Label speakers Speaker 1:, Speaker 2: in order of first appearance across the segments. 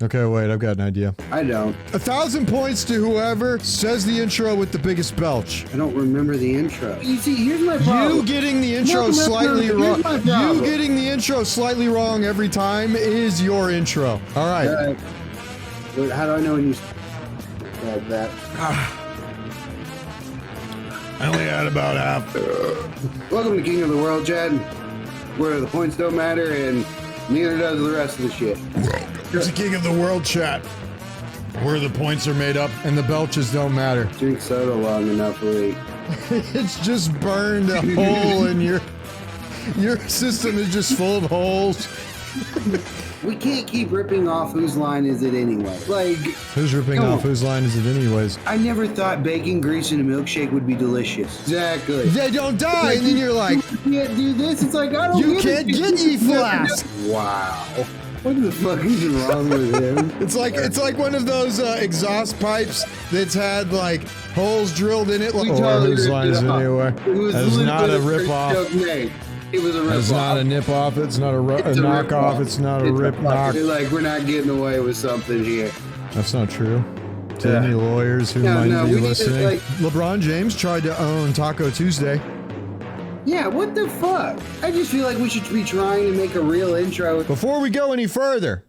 Speaker 1: Okay, wait, I've got an idea.
Speaker 2: I don't.
Speaker 1: 1,000 points to whoever says the intro with the biggest belch.
Speaker 2: I don't remember the intro. You see, here's my problem.
Speaker 1: You getting the intro slightly wrong. You getting the intro slightly wrong every time is your intro. All right.
Speaker 2: Wait, how do I know when you like that?
Speaker 1: I only had about half.
Speaker 2: Welcome to King of the World, Chad, where the points don't matter and neither does the rest of the shit.
Speaker 1: It's the King of the World chat, where the points are made up and the belches don't matter.
Speaker 2: Drink soda long enough, Lee.
Speaker 1: It's just burned a hole in your system is just full of holes.
Speaker 2: We can't keep ripping off whose line is it anyway. Like,
Speaker 1: who's ripping off whose line is it anyways?
Speaker 2: I never thought bacon grease in a milkshake would be delicious. Exactly.
Speaker 1: They don't die, and then you're like,
Speaker 2: you can't do this. It's like, I don't
Speaker 1: you can't get ye flask.
Speaker 2: Wow. What the fuck is wrong with him?
Speaker 1: It's like one of those exhaust pipes that's had like holes drilled in it. Or whose line is it anyway? That's not a rip off.
Speaker 2: It was a rip off.
Speaker 1: It's not a nip off. It's not a knockoff. It's not a rip knock.
Speaker 2: Like, we're not getting away with something here.
Speaker 1: That's not true. To any lawyers who might be listening, LeBron James tried to own Taco Tuesday.
Speaker 2: Yeah, what the fuck? I just feel like we should be trying to make a real intro.
Speaker 1: Before we go any further,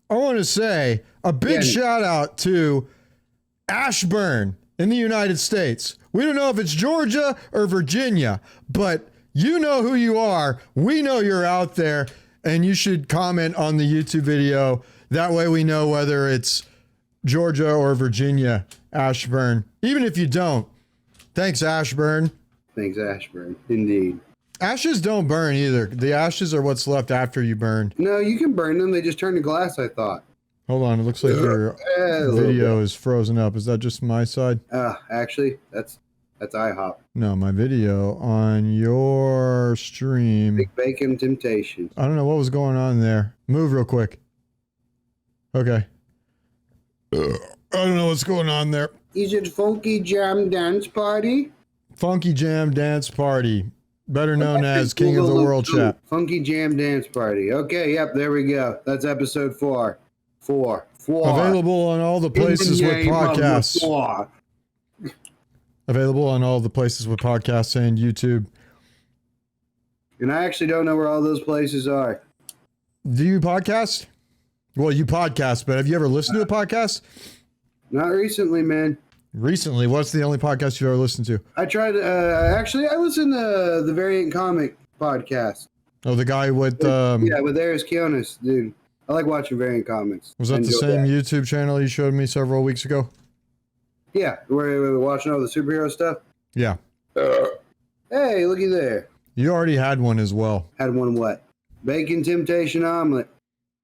Speaker 1: I want to say a big shout out to Ashburn in the United States. We don't know if it's Georgia or Virginia, but you know who you are. We know you're out there, and you should comment on the YouTube video. That way we know whether it's Georgia or Virginia, Ashburn. Even if you don't, thanks, Ashburn.
Speaker 2: Thanks, Ashburn. Indeed.
Speaker 1: Ashes don't burn either. The ashes are what's left after you burn.
Speaker 2: No, you can burn them. They just turn to glass, I thought.
Speaker 1: Hold on. It looks like your video is frozen up. Is that just my side?
Speaker 2: Actually, that's IHOP.
Speaker 1: No, my video on your stream.
Speaker 2: Big Bacon Temptation.
Speaker 1: I don't know what was going on there. Move real quick. Okay. I don't know what's going on there.
Speaker 2: Is it Funky Jam Dance Party?
Speaker 1: Funky Jam Dance Party, better known as King of the World chat.
Speaker 2: Funky Jam Dance Party. Okay, yep, there we go. That's episode 4. 4.
Speaker 1: Available on all the places with podcasts. Available on all the places with podcasts and YouTube.
Speaker 2: And I actually don't know where all those places are.
Speaker 1: Do you podcast? Well, you podcast, but have you ever listened to a podcast?
Speaker 2: Not recently, man.
Speaker 1: Recently? What's the only podcast you've ever listened to?
Speaker 2: I tried, actually, I listened to the Variant Comic podcast.
Speaker 1: Oh, the guy with...
Speaker 2: yeah, with Eris Kionis, dude. I like watching Variant Comics.
Speaker 1: Was that the same YouTube channel you showed me several weeks ago?
Speaker 2: Yeah, where we were watching all the superhero stuff.
Speaker 1: Yeah.
Speaker 2: Hey, looky there.
Speaker 1: You already had one as well.
Speaker 2: Had one what? Bacon Temptation Omelet.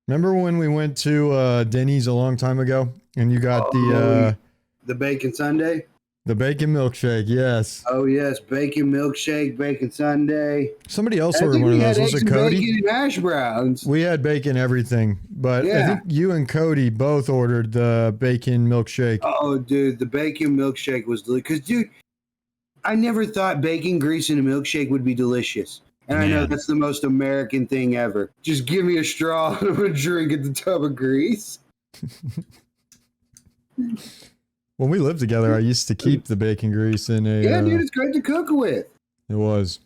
Speaker 1: Remember when we went to Denny's a long time ago and you got the
Speaker 2: bacon sundae?
Speaker 1: The bacon milkshake, yes.
Speaker 2: Oh, yes. Bacon milkshake, bacon sundae.
Speaker 1: Somebody else ordered one of those. Was it Cody?
Speaker 2: Bacon and hash browns.
Speaker 1: We had bacon everything, but I think you and Cody both ordered the bacon milkshake.
Speaker 2: Oh, dude, the bacon milkshake was delicious. Because, dude, I never thought bacon grease in a milkshake would be delicious. And I know that's the most American thing ever. Just give me a straw and I'm going to drink at the tub of grease.
Speaker 1: When we lived together, I used to keep the bacon grease in a...
Speaker 2: Yeah, dude, it's great to cook with.
Speaker 1: It was.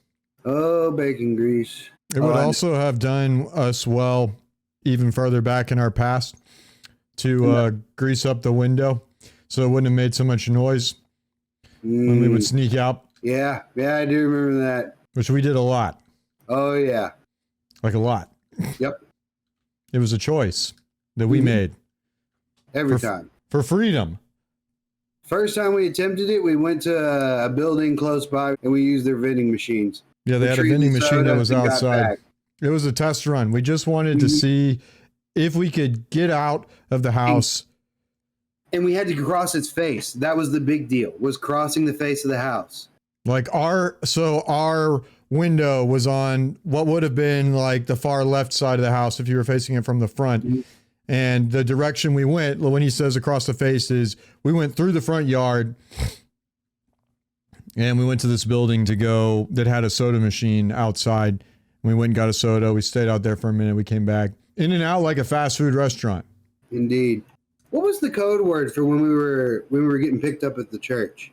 Speaker 2: Oh, bacon grease.
Speaker 1: It would also have done us well, even further back in our past, to grease up the window so it wouldn't have made so much noise when we would sneak out.
Speaker 2: Yeah, I do remember that.
Speaker 1: Which we did a lot.
Speaker 2: Oh, yeah.
Speaker 1: Like a lot.
Speaker 2: Yep.
Speaker 1: It was a choice that we made.
Speaker 2: Every time.
Speaker 1: For freedom.
Speaker 2: First time we attempted it, we went to a building close by and we used their vending machines.
Speaker 1: Yeah, they had a vending machine that was outside. It was a test run. We just wanted to see if we could get out of the house.
Speaker 2: And we had to cross its face. That was the big deal, was crossing the face of the house.
Speaker 1: Like our window was on what would have been like the far left side of the house if you were facing it from the front. And the direction we went, when he says across the face, is we went through the front yard and we went to this building that had a soda machine outside. We went and got a soda. We stayed out there for a minute. We came back. In and out like a fast food restaurant.
Speaker 2: Indeed. What was the code word for when we were getting picked up at the church?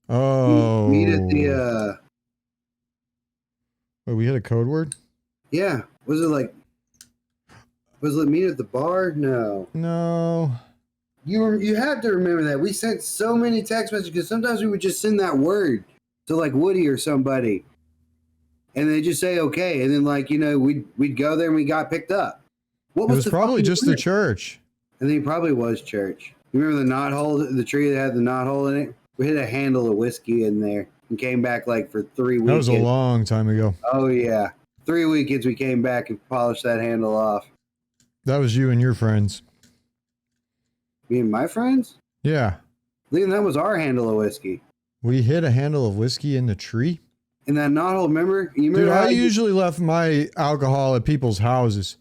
Speaker 1: Oh.
Speaker 2: Meet at the
Speaker 1: Wait, we had a code word?
Speaker 2: yeah. Was it meet at the bar? No.
Speaker 1: No.
Speaker 2: You have to remember that. We sent so many text messages because sometimes we would just send that word to like Woody or somebody. And they just say okay, and then we'd go there and we got picked up.
Speaker 1: It was probably just the church.
Speaker 2: I think it probably was church. You remember the knothole, the tree that had the knothole in it? We hit a handle of whiskey in there and came back like for 3 weekends.
Speaker 1: That was a long time ago.
Speaker 2: Oh yeah, 3 weekends we came back and polished that handle off.
Speaker 1: That was you and your friends.
Speaker 2: Me and my friends?
Speaker 1: Yeah.
Speaker 2: Liam, that was our handle of whiskey.
Speaker 1: We hit a handle of whiskey in the tree?
Speaker 2: In that knothole, remember? You remember
Speaker 1: Dude, I usually left my alcohol at people's houses.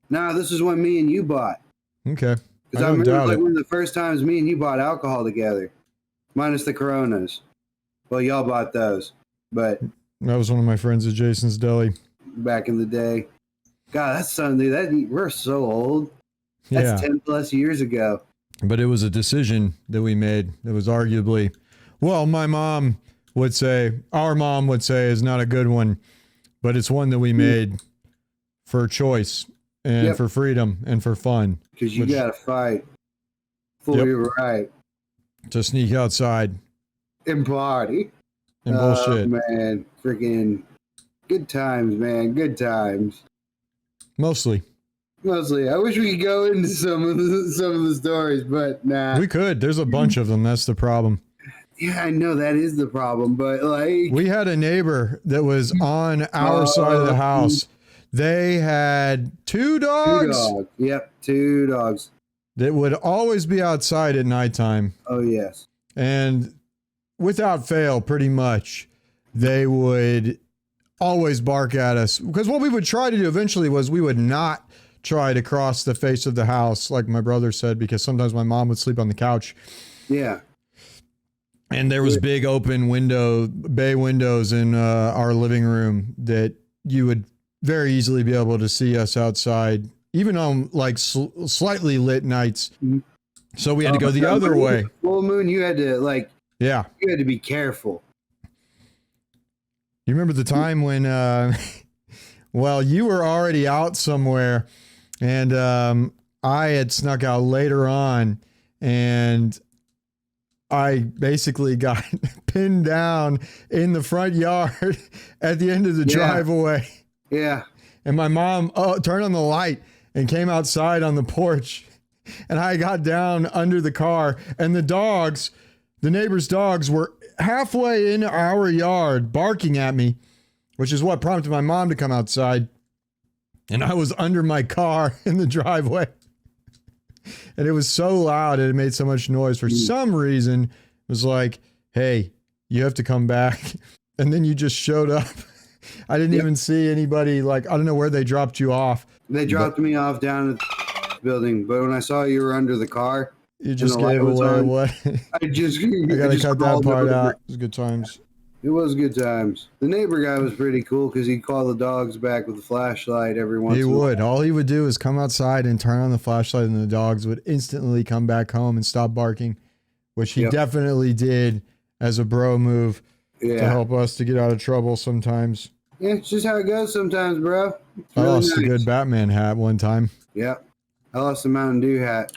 Speaker 2: Nah, this is when me and you bought.
Speaker 1: Okay.
Speaker 2: Because I remember like one of the first times me and you bought alcohol together. Minus the Coronas. Well, y'all bought those. But
Speaker 1: that was one of my friends at Jason's Deli.
Speaker 2: Back in the day. God, that's something, we're so old. That's 10 plus years ago.
Speaker 1: But it was a decision that we made that was arguably, well, my mom would say, our mom would say is not a good one, but it's one that we made for choice and for freedom and for fun.
Speaker 2: Because you got to fight for your right.
Speaker 1: To sneak outside.
Speaker 2: And party.
Speaker 1: And bullshit.
Speaker 2: Man, freaking good times, man. Good times.
Speaker 1: Mostly.
Speaker 2: I wish we could go into some of the stories, but nah.
Speaker 1: We could. There's a bunch of them. That's the problem.
Speaker 2: Yeah, I know that is the problem, but like
Speaker 1: we had a neighbor that was on our side of the house. They had 2 dogs.
Speaker 2: 2 dogs. Yep, 2 dogs.
Speaker 1: That would always be outside at nighttime.
Speaker 2: Oh yes.
Speaker 1: And without fail, pretty much, they would always bark at us. Because what we would try to do eventually was we would not try to cross the face of the house, like my brother said, because sometimes my mom would sleep on the couch.
Speaker 2: Yeah.
Speaker 1: And there was big open bay windows in our living room that you would very easily be able to see us outside, even on like slightly lit nights. So we had to go the other way.
Speaker 2: Full moon, you had to you had to be careful.
Speaker 1: You remember the time when, well, you were already out somewhere and I had snuck out later on and I basically got pinned down in the front yard at the end of the driveway.
Speaker 2: Yeah.
Speaker 1: And my mom turned on the light and came outside on the porch. And I got down under the car and the neighbor's dogs were halfway in our yard barking at me, which is what prompted my mom to come outside. And I was under my car in the driveway. And it was so loud and it made so much noise. For some reason, it was like, hey, you have to come back. And then you just showed up. I didn't even see anybody. I don't know where they dropped you off.
Speaker 2: They dropped me off down at the building. But when I saw you were under the car,
Speaker 1: you just gave away what?
Speaker 2: I
Speaker 1: gotta cut that part out. It was good times.
Speaker 2: It was good times. The neighbor guy was pretty cool because he'd call the dogs back with a flashlight every once in a while.
Speaker 1: He would. All he would do is come outside and turn on the flashlight and the dogs would instantly come back home and stop barking, which he definitely did as a bro move to help us to get out of trouble sometimes.
Speaker 2: Yeah, it's just how it goes sometimes, bro.
Speaker 1: I lost a good Batman hat one time.
Speaker 2: Yep. I lost a Mountain Dew hat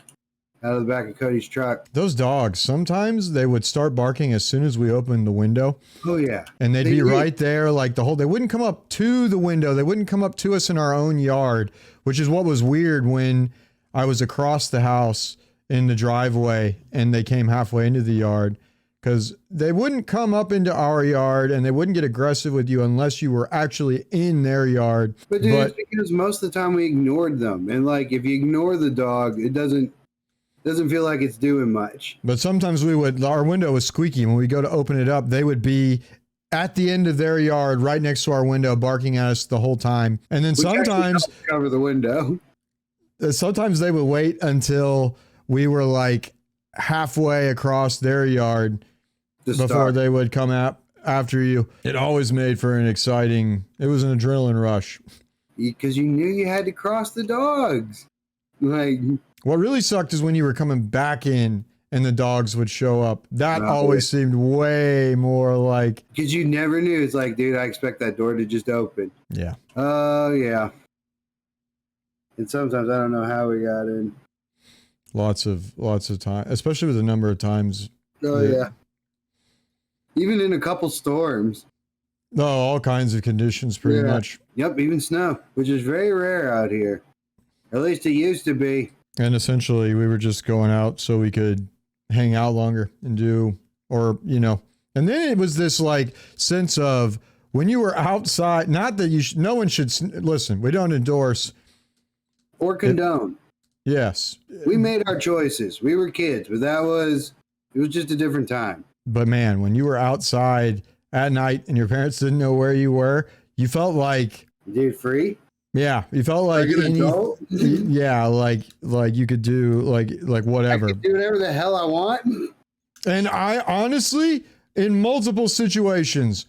Speaker 2: out of the back of Cody's truck.
Speaker 1: Those dogs, sometimes they would start barking as soon as we opened the window.
Speaker 2: Oh, yeah.
Speaker 1: And they'd be right there they wouldn't come up to the window. They wouldn't come up to us in our own yard, which is what was weird when I was across the house in the driveway and they came halfway into the yard. Because they wouldn't come up into our yard and they wouldn't get aggressive with you unless you were actually in their yard.
Speaker 2: But dude, it's because most of the time we ignored them. And if you ignore the dog, it doesn't feel like it's doing much.
Speaker 1: But sometimes our window was squeaky. When we go to open it up, they would be at the end of their yard right next to our window barking at us the whole time. And then sometimes
Speaker 2: cover the window.
Speaker 1: Sometimes they would wait until we were halfway across their yard before they would come after you. It always made for it was an adrenaline rush.
Speaker 2: Because you knew you had to cross the dogs.
Speaker 1: What really sucked is when you were coming back in and the dogs would show up. That always seemed way more like...
Speaker 2: Because you never knew. It's like, dude, I expect that door to just open.
Speaker 1: Yeah.
Speaker 2: Oh, yeah. And sometimes I don't know how we got in.
Speaker 1: Lots of time, especially with the number of times.
Speaker 2: Oh, yeah. Even in a couple storms.
Speaker 1: No, all kinds of conditions, pretty much.
Speaker 2: Yep, even snow, which is very rare out here. At least it used to be.
Speaker 1: And essentially, we were just going out so we could hang out longer and do, or, you know. And then it was this, like, sense of when you were outside, not that you no one should, listen, we don't endorse.
Speaker 2: Or condone.
Speaker 1: Yes.
Speaker 2: We made our choices. We were kids, but it was just a different time.
Speaker 1: But man, when you were outside at night and your parents didn't know where you were, you felt like...
Speaker 2: Dude, free?
Speaker 1: Yeah, you felt like... yeah, like you could do, like whatever.
Speaker 2: I could do whatever the hell I want.
Speaker 1: And I honestly, in multiple situations,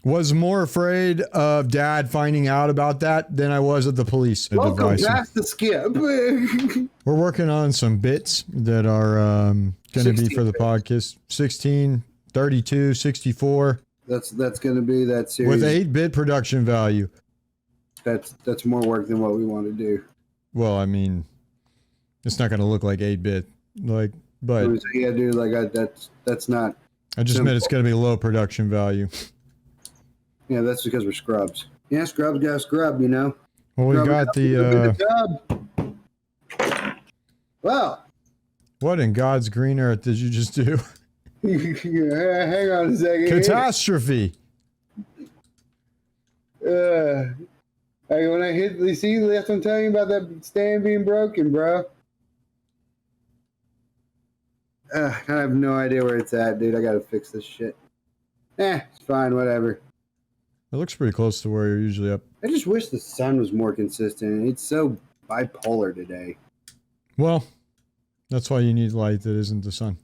Speaker 1: was more afraid of Dad finding out about that than I was of the police.
Speaker 2: Welcome, that's the skip.
Speaker 1: We're working on some bits that are going to be for the podcast. 16, 32, 64.
Speaker 2: That's going to be that series.
Speaker 1: With 8-bit production value.
Speaker 2: That's more work than what we want to do.
Speaker 1: Well, I mean, it's not going to look like 8-bit. Like, but...
Speaker 2: Yeah, dude, like, that's not...
Speaker 1: I just meant it's going to be low production value.
Speaker 2: Yeah, that's because we're scrubs. Yeah, scrubs got scrub, you know.
Speaker 1: Well, we got the
Speaker 2: well,
Speaker 1: what in God's green earth did you just do?
Speaker 2: Hang on a second.
Speaker 1: Catastrophe.
Speaker 2: When I hit the see, that's what I'm telling you about that stand being broken, bro. I have no idea where it's at, dude. I gotta fix this shit. It's fine, whatever.
Speaker 1: It looks pretty close to where you're usually up.
Speaker 2: I just wish the sun was more consistent. It's so bipolar today.
Speaker 1: Well, that's why you need light that isn't the sun.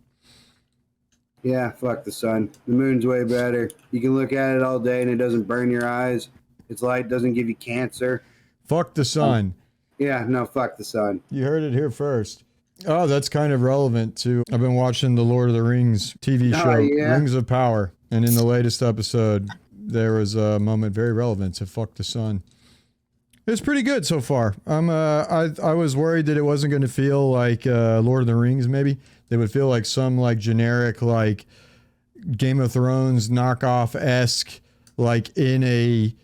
Speaker 2: Yeah, fuck the sun. The moon's way better. You can look at it all day and it doesn't burn your eyes. Its light doesn't give you cancer.
Speaker 1: Fuck the sun.
Speaker 2: Yeah, no, fuck the sun.
Speaker 1: You heard it here first. Oh, that's kind of relevant to... I've been watching the Lord of the Rings TV show, Rings of Power. And in the latest episode... there was a moment very relevant to fuck the sun. It's pretty good so far. I was worried that it wasn't going to feel like Lord of the Rings, maybe. They would feel like some like generic like Game of Thrones knockoff-esque, like in a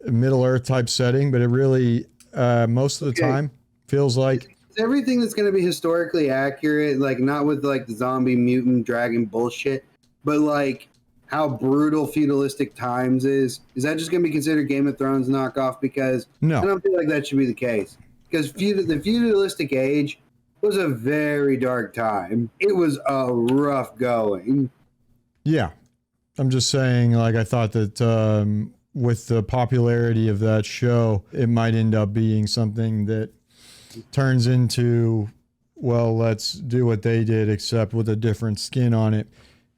Speaker 1: Middle-earth type setting, but it really, most of the time, feels like...
Speaker 2: It's everything that's going to be historically accurate, like not with like the zombie mutant dragon bullshit, but like... how brutal feudalistic times is that just going to be considered Game of Thrones knockoff? Because
Speaker 1: no,
Speaker 2: I don't feel like that should be the case. Because the feudalistic age was a very dark time. It was a rough going.
Speaker 1: Yeah. I'm just saying, like, I thought that with the popularity of that show, it might end up being something that turns into, well, let's do what they did, except with a different skin on it.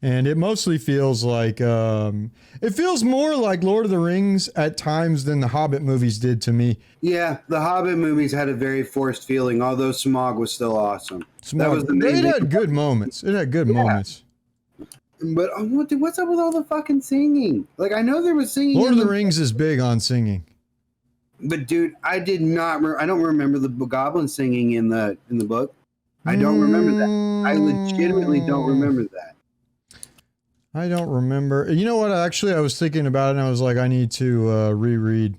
Speaker 1: And it mostly feels like, it feels more like Lord of the Rings at times than the Hobbit movies did to me.
Speaker 2: Yeah, the Hobbit movies had a very forced feeling, although Smaug was still awesome.
Speaker 1: That was the main thing. It had good moments. It had good moments.
Speaker 2: But what's up with all the fucking singing? Like, I know there was singing.
Speaker 1: Lord of the Rings is big on singing.
Speaker 2: But dude, I don't remember the goblin singing in the book. I don't remember that. I legitimately don't remember that.
Speaker 1: I don't remember. You know what? Actually, I was thinking about it, and I was like, I need to reread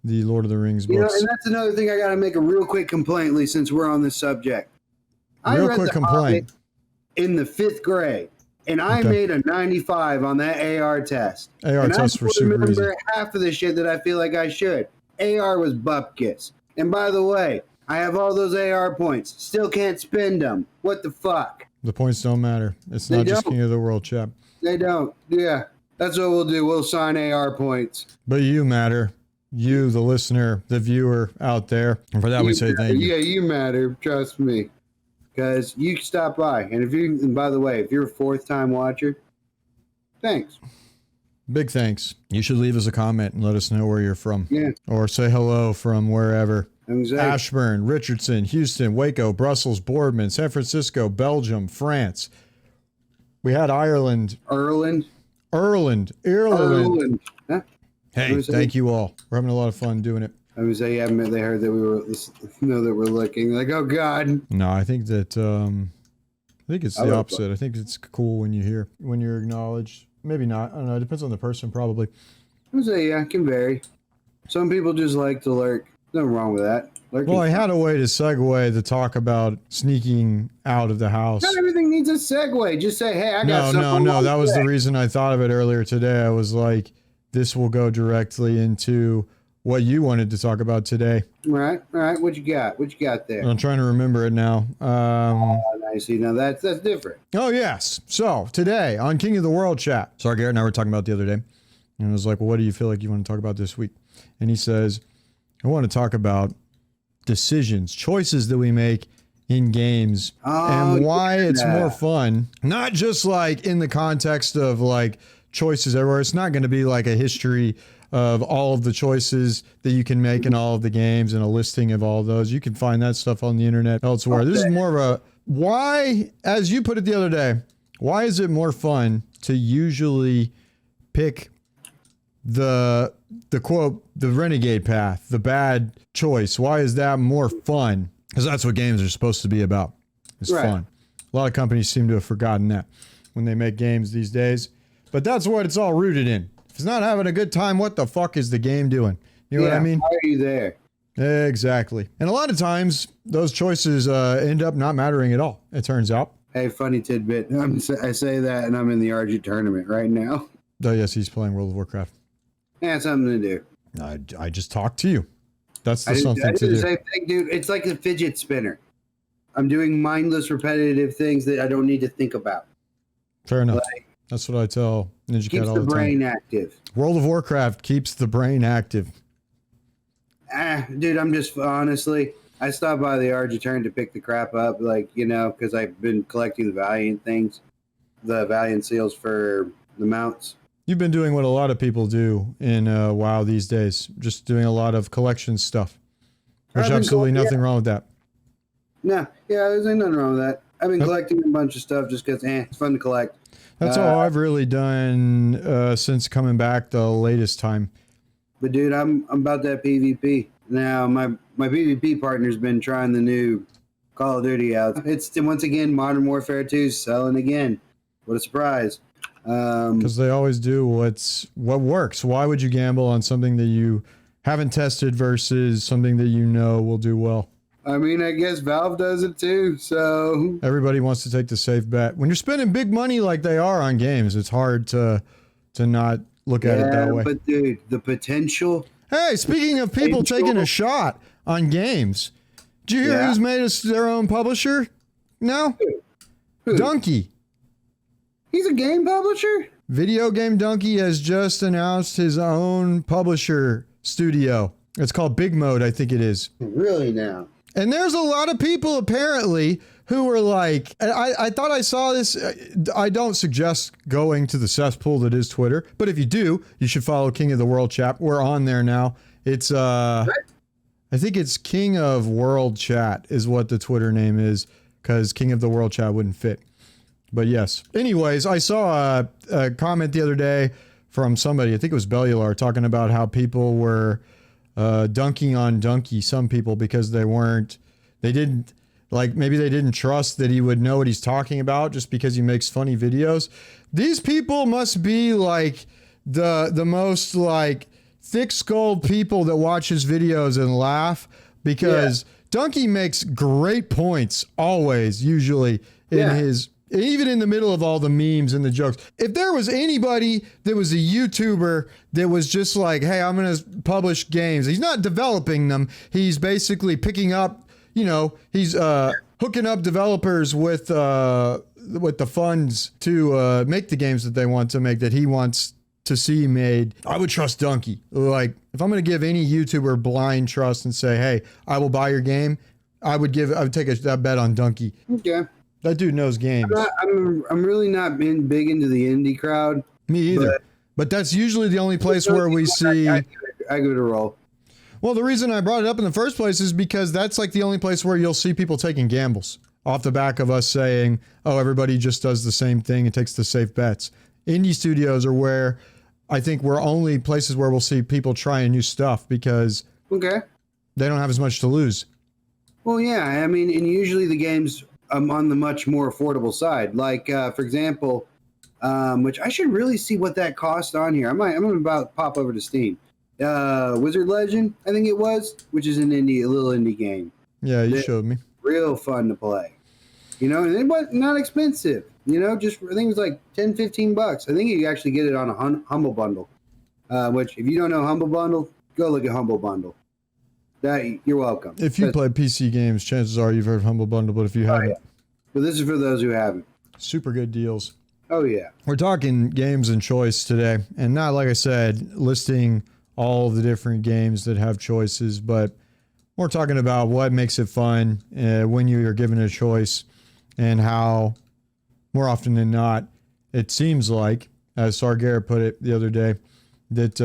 Speaker 1: the Lord of the Rings books.
Speaker 2: You know, and that's another thing I got to make a real quick complaint, Lee, since we're on this subject.
Speaker 1: Real quick complaint.
Speaker 2: In the 5th grade, and I made a 95 on that AR test.
Speaker 1: AR test for super easy. I remember
Speaker 2: half of the shit that I feel like I should. AR was bupkis. And by the way, I have all those AR points. Still can't spend them. What the fuck?
Speaker 1: The points don't matter. It's not just King of the World, chap.
Speaker 2: They don't. Yeah. That's what we'll do. We'll sign AR points.
Speaker 1: But you matter. You, the listener, the viewer out there. And for that, we say thank you.
Speaker 2: Yeah, you matter. Trust me. Because you stop by. And by the way, if you're a 4th-time watcher, thanks.
Speaker 1: Big thanks. You should leave us a comment and let us know where you're from.
Speaker 2: Yeah.
Speaker 1: Or say hello from wherever. Ashburn, Richardson, Houston, Waco, Brussels, Boardman, San Francisco, Belgium, France. We had Ireland.
Speaker 2: Ireland.
Speaker 1: Huh? Hey, thank you all. We're having a lot of fun doing it.
Speaker 2: I was say, yeah, they heard that we were, that we're looking. Like, oh God.
Speaker 1: No, I think that, I think it's the opposite. I think it's cool when you're acknowledged. Maybe not. I don't know. It depends on the person, probably.
Speaker 2: I would say, yeah, it can vary. Some people just like to lurk. Nothing wrong with that. Lurking.
Speaker 1: Well, I had a way to segue to talk about sneaking out of the house.
Speaker 2: Not everything needs a segue. Just say, hey, I got something.
Speaker 1: No. That was the reason I thought of it earlier today. I was like, this will go directly into what you wanted to talk about today.
Speaker 2: All right. What you got there?
Speaker 1: I'm trying to remember it now.
Speaker 2: I see. Now that's different.
Speaker 1: Oh, yes. So today on King of the World chat, Sargarrett and I were talking about the other day. And I was like, well, what do you feel like you want to talk about this week? And he says, I want to talk about decisions, choices that we make in games and why it's more fun. Not just like in the context of like choices everywhere. It's not going to be like a history of all of the choices that you can make in all of the games and a listing of all of those. You can find that stuff on the internet elsewhere. Okay. This is more of a why, as you put it the other day, why is it more fun to usually pick the quote, the renegade path, the bad choice? Why is that more fun? Because that's what games are supposed to be about. It's fun. A lot of companies seem to have forgotten that when they make games these days. But that's what it's all rooted in. If it's not having a good time, what the fuck is the game doing? You know what I mean?
Speaker 2: Why are you there?
Speaker 1: Exactly. And a lot of times, those choices end up not mattering at all, it turns out.
Speaker 2: Hey, funny tidbit. I say that, and I'm in the RG tournament right now.
Speaker 1: Oh, yes, he's playing World of Warcraft.
Speaker 2: Yeah, something to do.
Speaker 1: I just talked to you. That's the something to do. I do the same
Speaker 2: thing, dude. It's like a fidget spinner. I'm doing mindless, repetitive things that I don't need to think about.
Speaker 1: Fair enough. That's what I tell Ninja Cat all the time.
Speaker 2: Keeps the brain active.
Speaker 1: World of Warcraft keeps the brain active.
Speaker 2: Dude, I'm just, honestly, I stopped by the RG turn to pick the crap up, because I've been collecting the Valiant things, the Valiant seals for the mounts.
Speaker 1: You've been doing what a lot of people do in WoW these days, just doing a lot of collection stuff. There's absolutely nothing wrong with that.
Speaker 2: No, there's nothing wrong with that. I've been collecting a bunch of stuff just because it's fun to collect.
Speaker 1: That's all I've really done since coming back the latest time.
Speaker 2: But dude, I'm about that PvP. Now my PvP partner's been trying the new Call of Duty out. It's once again Modern Warfare 2 selling again. What a surprise.
Speaker 1: Because they always do what works. Why would you gamble on something that you haven't tested versus something that you know will do well?
Speaker 2: I mean, I guess Valve does it too, so...
Speaker 1: Everybody wants to take the safe bet. When you're spending big money like they are on games, it's hard to not look at it that way.
Speaker 2: But dude, the potential...
Speaker 1: Hey, speaking of people taking a shot on games, did you hear who's made us their own publisher now?
Speaker 2: Who?
Speaker 1: Dunkey.
Speaker 2: He's a game publisher?
Speaker 1: Video Game Dunkey has just announced his own publisher studio. It's called Big Mode, I think it is.
Speaker 2: Really now?
Speaker 1: And there's a lot of people apparently who were like, I thought I saw this. I don't suggest going to the cesspool that is Twitter, but if you do, you should follow King of the World Chat. We're on there now. It's, I think it's King of World Chat is what the Twitter name is, because King of the World Chat wouldn't fit. But yes. Anyways, I saw a comment the other day from somebody, I think it was Bellular, talking about how people were dunking on Dunkey, some people, because they didn't trust that he would know what he's talking about just because he makes funny videos. These people must be like the most like thick-skulled people that watch his videos and laugh, because Dunkey makes great points always, usually even in the middle of all the memes and the jokes. If there was anybody that was a YouTuber that was just like, hey, I'm going to publish games. He's not developing them. He's basically picking up, he's hooking up developers with the funds to make the games that they want to make, that he wants to see made. I would trust Dunkey. Like, if I'm going to give any YouTuber blind trust and say, hey, I will buy your game, I would take that bet on Dunkey.
Speaker 2: Okay.
Speaker 1: That dude knows games.
Speaker 2: I'm really not been big into the indie crowd.
Speaker 1: Me either. But that's usually the only place where we see...
Speaker 2: I give it a roll.
Speaker 1: Well, the reason I brought it up in the first place is because that's like the only place where you'll see people taking gambles off the back of us saying, oh, everybody just does the same thing and takes the safe bets. Indie studios are where I think we're only places where we'll see people trying new stuff because they don't have as much to lose.
Speaker 2: Well, yeah. I mean, and usually the games on the much more affordable side. Like, for example, which I should really see what that cost on here. I'm going to about pop over to Steam. Wizard Legend, I think it was, which is a little indie game.
Speaker 1: Yeah, you showed me.
Speaker 2: Real fun to play. You know, and it was not expensive. You know, just I think it was like $10, $15. I think you actually get it on a Humble Bundle. Which, if you don't know Humble Bundle, go look at Humble Bundle. You're welcome.
Speaker 1: If you play PC games, chances are you've heard of Humble Bundle, but if you haven't.
Speaker 2: Yeah. But this is for those who haven't.
Speaker 1: Super good deals.
Speaker 2: Oh, yeah.
Speaker 1: We're talking games and choice today. And not, like I said, listing all the different games that have choices, but we're talking about what makes it fun when you're given a choice and how, more often than not, it seems like, as Sargarrett put it the other day, that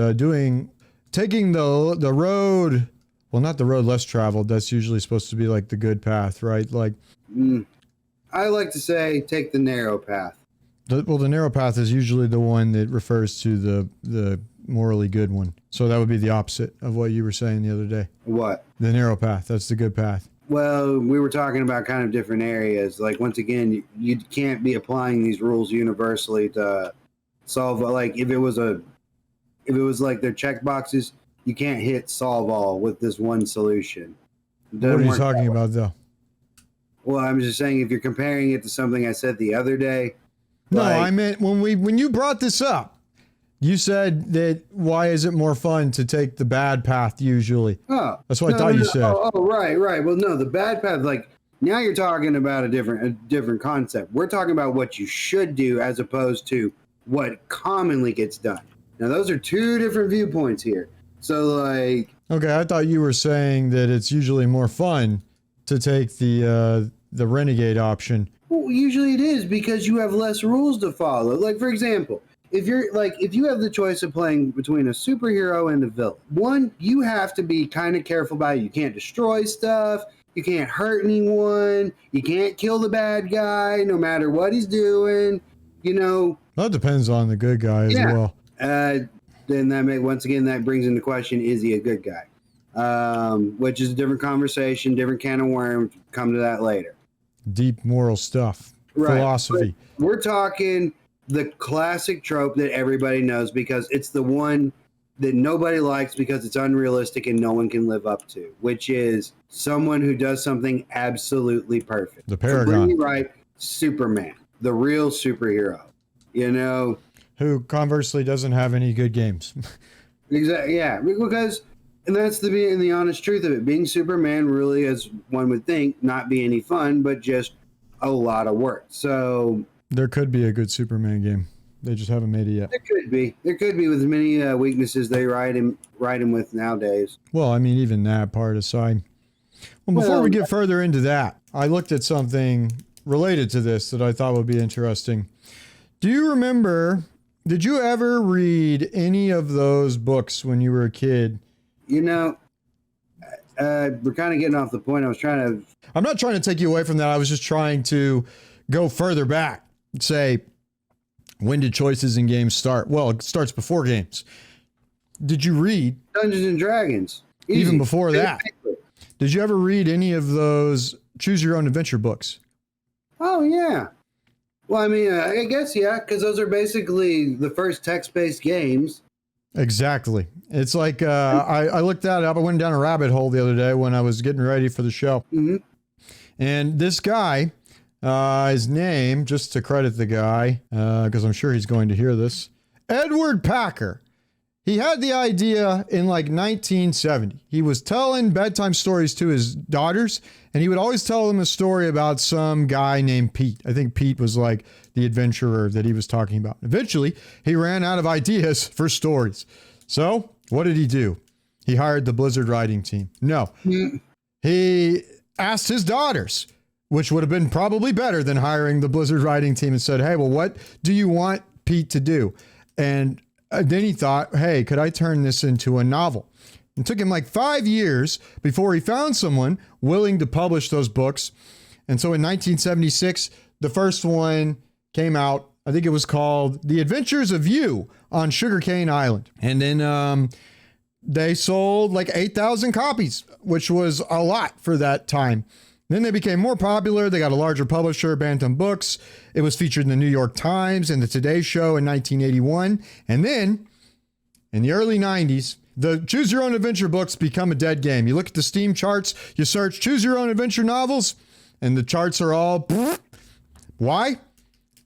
Speaker 1: taking the road, well, not the road less traveled, that's usually supposed to be like the good path, right? Like,
Speaker 2: I like to say take the narrow path.
Speaker 1: The narrow path is usually the one that refers to the morally good one. So that would be the opposite of what you were saying the other day.
Speaker 2: What?
Speaker 1: The narrow path. That's the good path.
Speaker 2: Well, we were talking about kind of different areas. Like, once again, you can't be applying these rules universally to solve. Like, if it was like their check boxes, you can't hit solve all with this one solution.
Speaker 1: What are you talking about, though?
Speaker 2: Well, I'm just saying, if you're comparing it to something I said the other day.
Speaker 1: No, I meant when you brought this up, you said that why is it more fun to take the bad path usually?
Speaker 2: Oh,
Speaker 1: that's what I thought you said.
Speaker 2: Oh, right. Well, no, the bad path, like, now you're talking about a different concept. We're talking about what you should do as opposed to what commonly gets done. Now, those are two different viewpoints here. So, like,
Speaker 1: okay, I thought you were saying that it's usually more fun to take the renegade option.
Speaker 2: Well, usually it is because you have less rules to follow. Like, for example, if you have the choice of playing between a superhero and a villain, one, you have to be kind of careful about it. You can't destroy stuff. You can't hurt anyone. You can't kill the bad guy no matter what he's doing. You know.
Speaker 1: That depends on the good guy as well.
Speaker 2: Then that brings into question, is he a good guy? Which is a different conversation, different can of worms. Come to that later.
Speaker 1: Deep moral stuff. Right. Philosophy.
Speaker 2: But we're talking the classic trope that everybody knows because it's the one that nobody likes because it's unrealistic and no one can live up to, which is someone who does something absolutely perfect.
Speaker 1: The paragon.
Speaker 2: Right, Superman, the real superhero, you know.
Speaker 1: Who conversely doesn't have any good games.
Speaker 2: Exactly, yeah, because, and that's the honest truth of it. Being Superman really, as one would think, not be any fun, but just a lot of work. So
Speaker 1: there could be a good Superman game. They just haven't made it yet.
Speaker 2: There could be with as many weaknesses they write him with nowadays.
Speaker 1: Well, I mean, even that part aside. Well, before we get further into that, I looked at something related to this that I thought would be interesting. Do you remember? Did you ever read any of those books when you were a kid?
Speaker 2: You know, we're kind of getting off the point.
Speaker 1: I'm not trying to take you away from that. I was just trying to go further back. Say, when did choices in games start? Well, it starts before games. Did you read
Speaker 2: Dungeons and Dragons? Easy.
Speaker 1: Even before that? Did you ever read any of those choose your own adventure books?
Speaker 2: Oh, yeah. Well, I mean, I guess, yeah, because those are basically the first text-based games. Exactly.
Speaker 1: It's like, I looked that up. I went down a rabbit hole the other day when I was getting ready for the show.
Speaker 2: Mm-hmm.
Speaker 1: And this guy, his name, just to credit the guy, because I'm sure he's going to hear this, Edward Packer. He had the idea in like 1970. He was telling bedtime stories to his daughters, and he would always tell them a story about some guy named Pete. I think Pete was like the adventurer that he was talking about. Eventually, he ran out of ideas for stories. So what did he do? He hired the Blizzard writing team. No, he asked his daughters, which would have been probably better than hiring the Blizzard writing team, and said, hey, well, what do you want Pete to do? And then he thought, hey, could I turn this into a novel? It took him like 5 years before he found someone willing to publish those books. And so in 1976, the first one came out. I think it was called The Adventures of You on Sugarcane Island. And then they sold like 8,000 copies, which was a lot for that time. Then they became more popular. They got a larger publisher, Bantam Books. It was featured in the New York Times and the Today Show in 1981. And then in the early 90s, the Choose Your Own Adventure books become a dead game. You look at the Steam charts, you search Choose Your Own Adventure novels, and the charts are all... Why?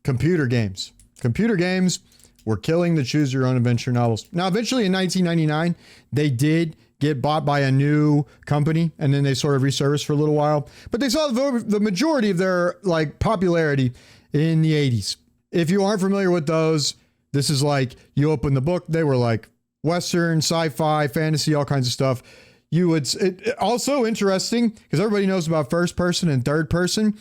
Speaker 1: Computer games. Computer games were killing the Choose Your Own Adventure novels. Now, eventually in 1999, they did get bought by a new company, and then they sort of resurfaced for a little while. But they saw the majority of their like popularity in the 80s. If you aren't familiar with those, this is like you open the book, they were like Western, sci-fi, fantasy, all kinds of stuff. Also interesting, because everybody knows about first person and third person.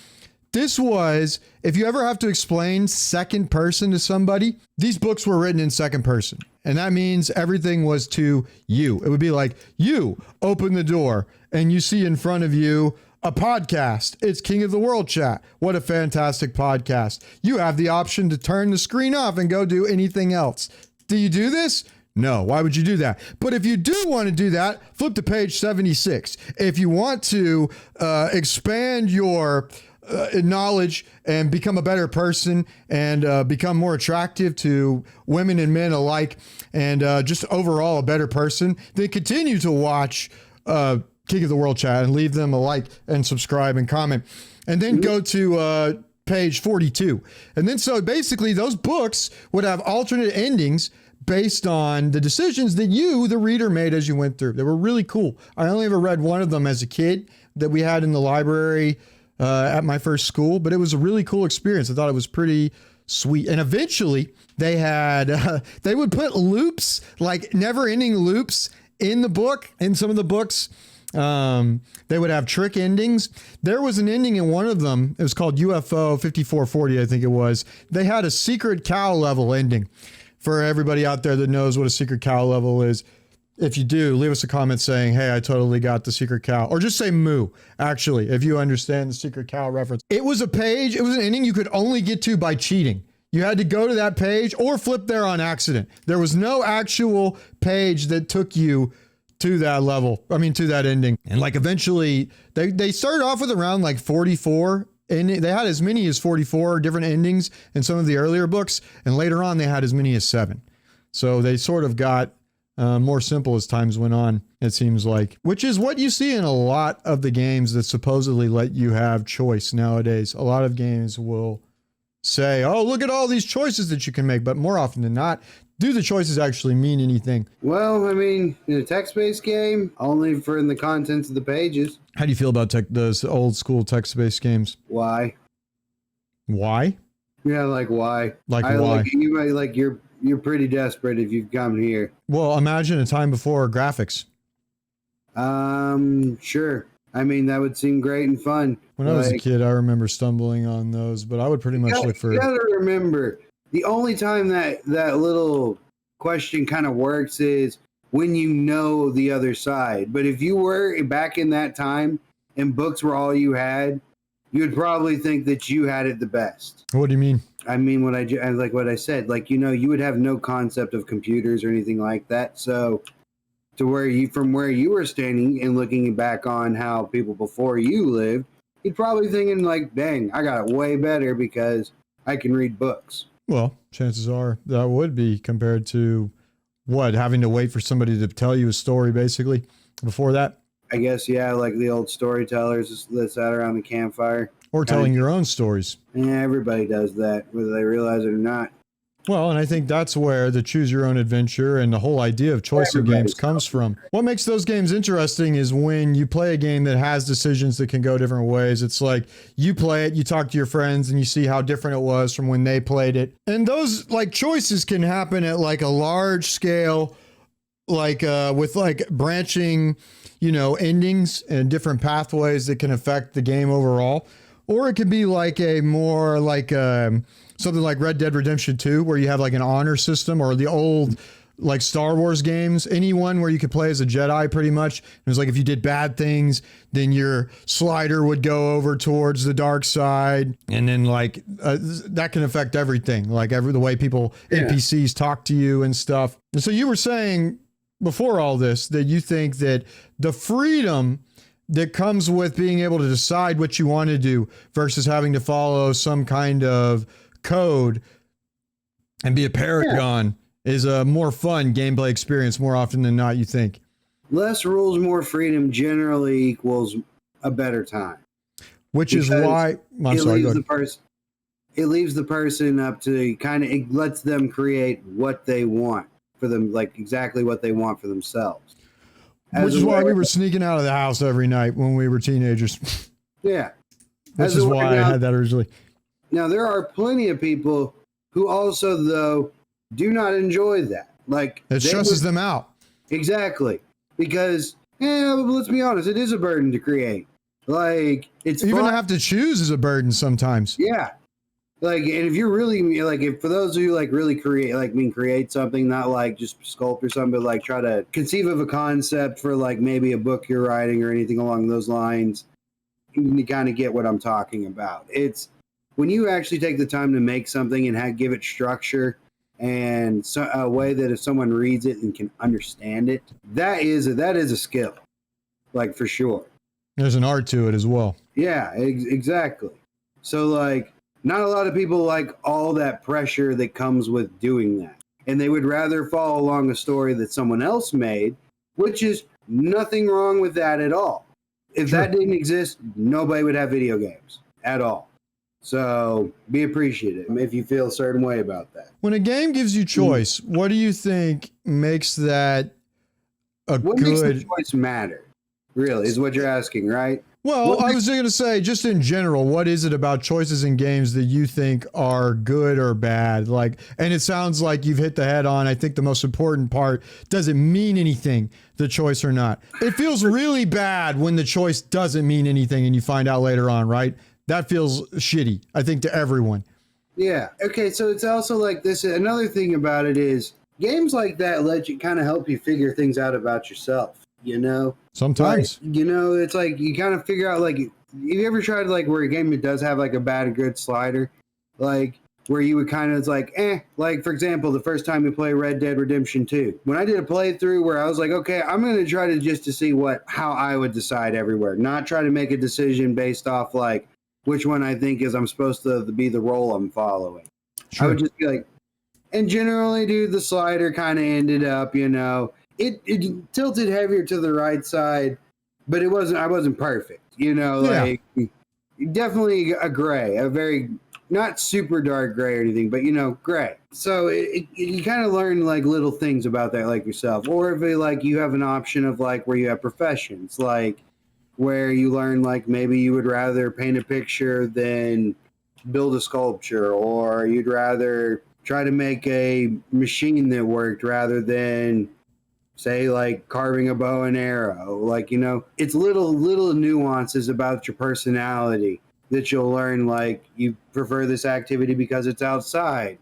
Speaker 1: This was, if you ever have to explain second person to somebody, these books were written in second person. And that means everything was to you. It would be like, you open the door and you see in front of you a podcast. It's King of the World Chat. What a fantastic podcast. You have the option to turn the screen off and go do anything else. Do you do this? No. Why would you do that? But if you do want to do that, flip to page 76. If you want to expand your knowledge and become a better person and become more attractive to women and men alike and just overall a better person, then continue to watch King of the World Chat and leave them a like and subscribe and comment. And then go to page 42. And then so basically those books would have alternate endings based on the decisions that you, the reader, made as you went through. They were really cool. I only ever read one of them as a kid that we had in the library at my first school, but it was a really cool experience. I thought it was pretty sweet. And eventually they had, they would put loops, like never ending loops in the book, in some of the books. They would have trick endings. There was an ending in one of them. It was called UFO 5440, I think it was. They had a secret cow level ending. For everybody out there that knows what a secret cow level is, if you do, leave us a comment saying, hey, I totally got the secret cow. Or just say moo, actually, if you understand the secret cow reference. It was a page, it was an ending you could only get to by cheating. You had to go to that page or flip there on accident. There was no actual page that took you to that level. I mean, to that ending. And like eventually, they started off with around like 44. And they had as many as 44 different endings in some of the earlier books. And later on, they had as many as 7. So they sort of got more simple as times went on, it seems like. Which is what you see in a lot of the games that supposedly let you have choice nowadays. A lot of games will say, oh, look at all these choices that you can make. But more often than not, do the choices actually mean anything?
Speaker 2: Well, I mean, in a text-based game, only for in the contents of the pages.
Speaker 1: How do you feel about those old school text-based games?
Speaker 2: Why?
Speaker 1: Why?
Speaker 2: Yeah, like why?
Speaker 1: Like why?
Speaker 2: You're pretty desperate if you've come here.
Speaker 1: Well, imagine a time before graphics.
Speaker 2: Sure. I mean, that would seem great and fun.
Speaker 1: When I was a kid, I remember stumbling on those, but I would pretty much look for...
Speaker 2: You gotta remember, the only time that little question kind of works is when you know the other side. But if you were back in that time and books were all you had, you would probably think that you had it the best.
Speaker 1: What do you mean?
Speaker 2: I mean, like what I said, like, you know, you would have no concept of computers or anything like that. So from where you were standing and looking back on how people before you lived, you'd probably thinking like, dang, I got it way better because I can read books. Well,
Speaker 1: chances are that would be compared to what, having to wait for somebody to tell you a story basically before that?
Speaker 2: I guess, yeah, like the old storytellers that sat around the campfire.
Speaker 1: Or telling your own stories.
Speaker 2: Yeah, everybody does that, whether they realize it or not.
Speaker 1: Well, and I think that's where the choose your own adventure and the whole idea of choice in games comes from. What makes those games interesting is when you play a game that has decisions that can go different ways. It's like you play it, you talk to your friends, and you see how different it was from when they played it. And those like choices can happen at like a large scale, like with like branching, you know, endings and different pathways that can affect the game overall. Or it could be like a more like something like Red Dead Redemption 2, where you have like an honor system, or the old like Star Wars games, anyone where you could play as a Jedi pretty much. It was like if you did bad things, then your slider would go over towards the dark side. And then like that can affect everything, like the way people, NPCs talk to you and stuff. And so you were saying before all this that you think that the freedom that comes with being able to decide what you want to do versus having to follow some kind of code and be a paragon is a more fun gameplay experience more often than not, you think?
Speaker 2: Less rules, more freedom generally equals a better time.
Speaker 1: Which is why
Speaker 2: it leaves the person up to it lets them create what they want for them, like exactly what they want for themselves.
Speaker 1: Which is why we were sneaking out of the house every night when we were teenagers.
Speaker 2: Yeah.
Speaker 1: Which is why I had that originally.
Speaker 2: Now, there are plenty of people who also, though, do not enjoy that. Like,
Speaker 1: it stresses them out.
Speaker 2: Exactly. Because, let's be honest, it is a burden to create. Like, it's
Speaker 1: even
Speaker 2: fun.
Speaker 1: to have to choose is a burden sometimes.
Speaker 2: Yeah. Like, and if you're really, like, if for those of you, like, really create something, not like just sculpt or something, but like try to conceive of a concept for, like, maybe a book you're writing or anything along those lines, you kind of get what I'm talking about. It's when you actually take the time to make something and give it structure and a way that if someone reads it and can understand it, that is a skill, like, for sure.
Speaker 1: There's an art to it as well.
Speaker 2: Yeah, exactly. So, like, not a lot of people like all that pressure that comes with doing that. And they would rather follow along a story that someone else made, which is nothing wrong with that at all. If that didn't exist, nobody would have video games at all. So be appreciative if you feel a certain way about that.
Speaker 1: When a game gives you choice, what do you think makes that
Speaker 2: what makes the choice matter? Really, is what you're asking, right?
Speaker 1: Well, I was going to say, just in general, what is it about choices in games that you think are good or bad? Like, and it sounds like you've hit the head on. I think the most important part, does it mean anything, the choice or not? It feels really bad when the choice doesn't mean anything and you find out later on, right? That feels shitty, I think, to everyone.
Speaker 2: Yeah. Okay. So it's also like this. Another thing about it is games like that let you kind of help you figure things out about yourself, you know?
Speaker 1: Sometimes.
Speaker 2: Like, you know, it's like you kind of figure out, like, you ever tried, like, where a game that does have, like, a bad or good slider? Like, where you would kind of, it's like, like, for example, the first time we play Red Dead Redemption 2. When I did a playthrough where I was like, okay, I'm going to try to just to see how I would decide everywhere. Not try to make a decision based off, like, which one I think is I'm supposed to be the role I'm following. Sure. I would just be like, and generally, dude, the slider kind of ended up, you know, it tilted heavier to the right side, but I wasn't perfect, you know, like definitely a gray, a very, not super dark gray or anything, but, you know, gray. So you kind of learn, like, little things about that, like, yourself. Or if like you have an option of, like, where you have professions, like where you learn, like, maybe you would rather paint a picture than build a sculpture, or you'd rather try to make a machine that worked rather than, say, like, carving a bow and arrow. Like, you know, it's little nuances about your personality that you'll learn. Like, you prefer this activity because it's outside.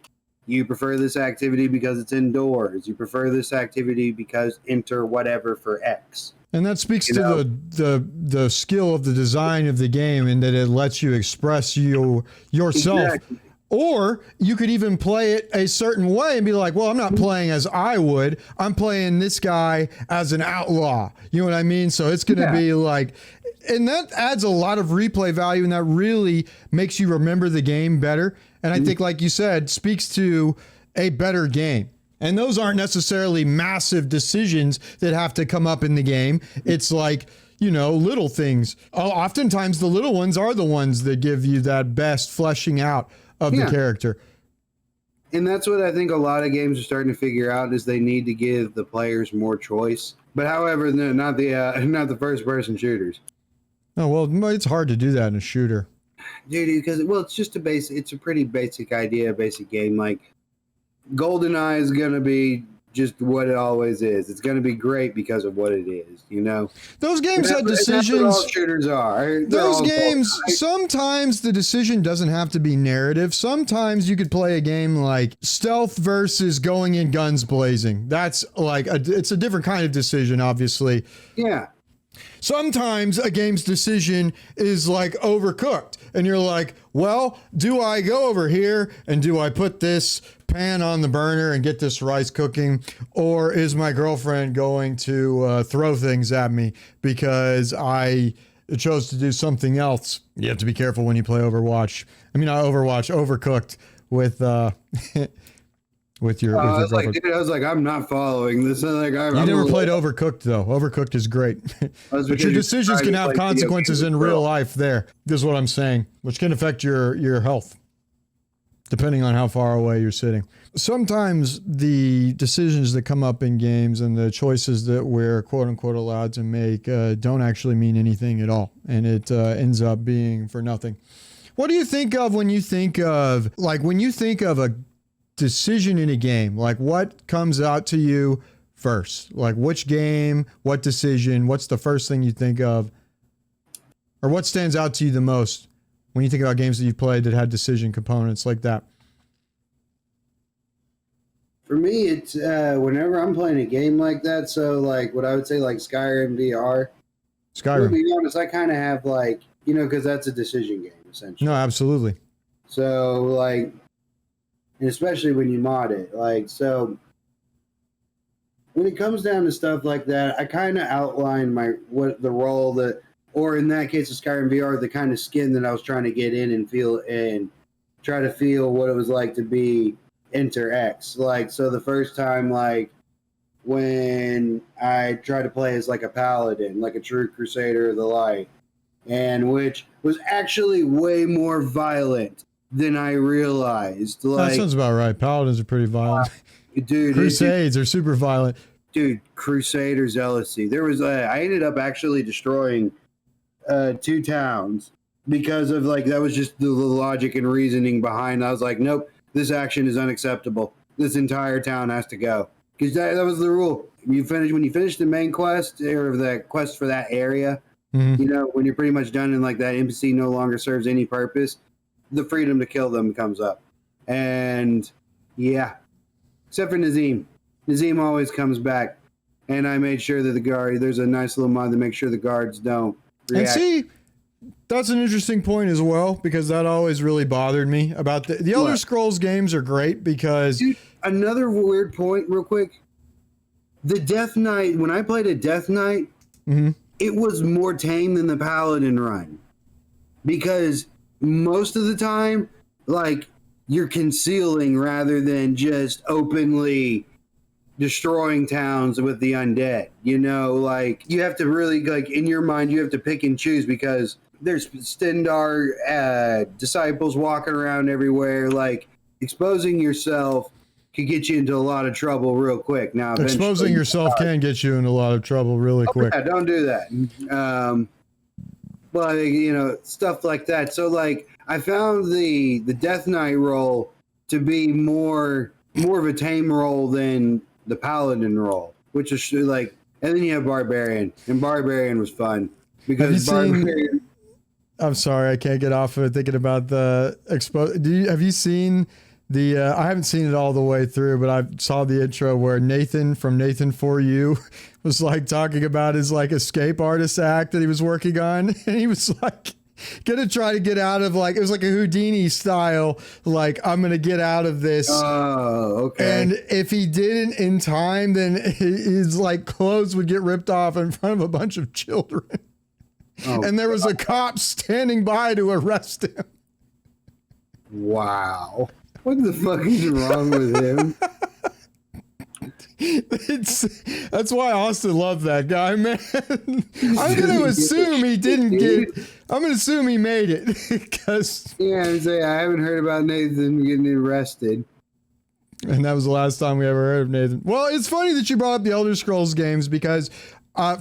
Speaker 2: You prefer this activity because it's indoors. You prefer this activity because enter whatever for X.
Speaker 1: And that speaks to the skill of the design of the game, and that it lets you express yourself. Exactly. Or you could even play it a certain way and be like, well, I'm not playing as I would. I'm playing this guy as an outlaw. You know what I mean? So it's going to be like, and that adds a lot of replay value, and that really makes you remember the game better. And I think, like you said, speaks to a better game. And those aren't necessarily massive decisions that have to come up in the game. It's like, you know, little things. Oftentimes the little ones are the ones that give you that best fleshing out of the character.
Speaker 2: And that's what I think a lot of games are starting to figure out, is they need to give the players more choice. But however, not the first person shooters.
Speaker 1: Oh, well, it's hard to do that in a shooter.
Speaker 2: Dude, because, well, it's a pretty basic idea, basic game. Like, GoldenEye is going to be just what it always is. It's going to be great because of what it is, you know?
Speaker 1: Those games had decisions.
Speaker 2: That's what all shooters are.
Speaker 1: Those games, sometimes the decision doesn't have to be narrative. Sometimes you could play a game like stealth versus going in guns blazing. That's like, it's a different kind of decision, obviously.
Speaker 2: Yeah.
Speaker 1: Sometimes a game's decision is like Overcooked, and you're like, well, do I go over here and do I put this pan on the burner and get this rice cooking, or is my girlfriend going to throw things at me because I chose to do something else? You have to be careful when you play Overwatch. I mean, not Overwatch, Overcooked with with your
Speaker 2: I was like, dude, I'm not following this. Like,
Speaker 1: you never played Overcooked, though. Overcooked is great. But your decisions can have consequences in real life there. This is what I'm saying, which can affect your health, depending on how far away you're sitting. Sometimes the decisions that come up in games and the choices that we're quote unquote allowed to make don't actually mean anything at all. And it ends up being for nothing. What do you think of when you think of a decision in a game? Like, what comes out to you first? Like, which game, what decision, what's the first thing you think of? Or what stands out to you the most when you think about games that you've played that had decision components like that?
Speaker 2: For me, it's whenever I'm playing a game like that, so like what I would say like Skyrim VR.
Speaker 1: Skyrim.
Speaker 2: To be honest, I kind of have like, you know, because that's a decision game, essentially.
Speaker 1: No, absolutely.
Speaker 2: So like, and especially when you mod it, like, so when it comes down to stuff like that, I kind of outline what the role that, or in that case of Skyrim VR, the kind of skin that I was trying to get in and feel and try to feel what it was like to be Enter X. Like, so the first time, like when I tried to play as like a paladin, like a true crusader of the light, and which was actually way more violent than I realized. Like,
Speaker 1: that sounds about right. Paladins are pretty violent.
Speaker 2: Dude,
Speaker 1: Crusades are super violent.
Speaker 2: Dude, Crusader zealousy. There was I ended up actually destroying 2 towns because of like, that was just the logic and reasoning behind. I was like, nope, this action is unacceptable. This entire town has to go. Because that was the rule. When you finish the main quest or the quest for that area, you know, when you're pretty much done and like that NPC no longer serves any purpose, the freedom to kill them comes up. And yeah, except for Nazim. Nazim always comes back. And I made sure that there's a nice little mod to make sure the guards don't react.
Speaker 1: And see, that's an interesting point as well, because that always really bothered me about the Elder Scrolls games are great because...
Speaker 2: Dude, another weird point real quick. The Death Knight, when I played a Death Knight, it was more tame than the Paladin run. Because most of the time, like, you're concealing rather than just openly destroying towns with the undead. You know, like, you have to really, like, in your mind, you have to pick and choose because there's Stendar disciples walking around everywhere. Like, exposing yourself could get you into a lot of trouble real quick. Now,
Speaker 1: exposing yourself can get you in a lot of trouble really quick.
Speaker 2: Yeah, don't do that. But, you know, stuff like that. So, like, I found the Death Knight role to be more of a tame role than the Paladin role, which is like, and then you have Barbarian, and Barbarian was fun because Barbarian.
Speaker 1: I'm sorry, I can't get off of it thinking about the have you seen the? I haven't seen it all the way through, but I saw the intro where Nathan from Nathan For You was like talking about his like escape artist act that he was working on, and he was like gonna try to get out of, like, it was like a Houdini style, like, I'm gonna get out of this.
Speaker 2: Oh, okay.
Speaker 1: And if he didn't in time, then his like clothes would get ripped off in front of a bunch of children. Oh, and there was a cop standing by to arrest him.
Speaker 2: Wow. What the fuck is wrong with him?
Speaker 1: That's why Austin loved that guy, man. I'm going to assume he didn't get. I'm going to assume he made it because.
Speaker 2: Yeah, I haven't heard about Nathan getting arrested.
Speaker 1: And that was the last time we ever heard of Nathan. Well, it's funny that you brought up the Elder Scrolls games because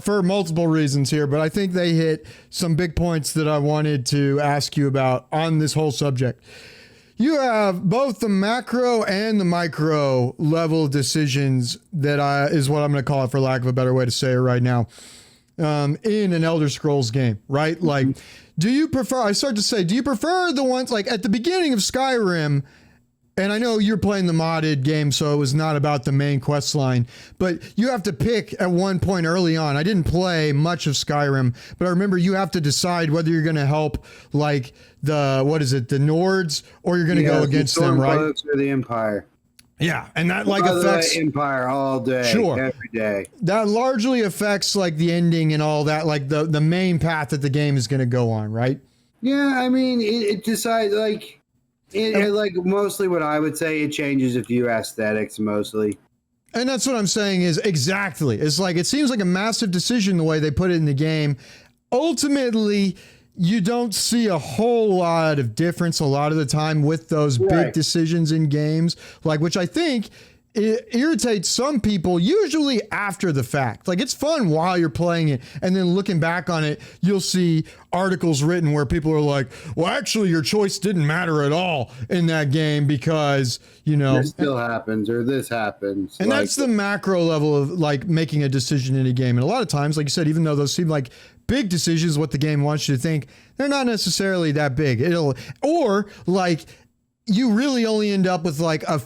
Speaker 1: for multiple reasons here, but I think they hit some big points that I wanted to ask you about on this whole subject. you have both the macro and the micro level decisions that is what I'm going to call it, for lack of a better way to say it right now, in an Elder Scrolls game, right? Like, do you prefer the ones like at the beginning of Skyrim? And I know you're playing the modded game, so it was not about the main quest line, but you have to pick at one point early on. I didn't play much of Skyrim, but I remember you have to decide whether you're going to help like the Nords, or you're going to go against them, right?
Speaker 2: Or the Empire.
Speaker 1: Yeah, and that like affects
Speaker 2: Empire all day, every day.
Speaker 1: That largely affects like the ending and all that, like the main path that the game is going to go on, right?
Speaker 2: Yeah, I mean, it decides like. Like mostly what I would say, it changes a few aesthetics mostly.
Speaker 1: And that's what I'm saying is exactly. It's like, it seems like a massive decision the way they put it in the game. Ultimately, you don't see a whole lot of difference a lot of the time with those big decisions in games, like, which I think it irritates some people, usually after the fact. Like, it's fun while you're playing it, and then looking back on it, you'll see articles written where people are like, well, actually, your choice didn't matter at all in that game because, you know.
Speaker 2: This still happens, or this happens.
Speaker 1: And that's the macro level of, like, making a decision in a game. And a lot of times, like you said, even though those seem like big decisions, what the game wants you to think, they're not necessarily that big. Or, like, you really only end up with like a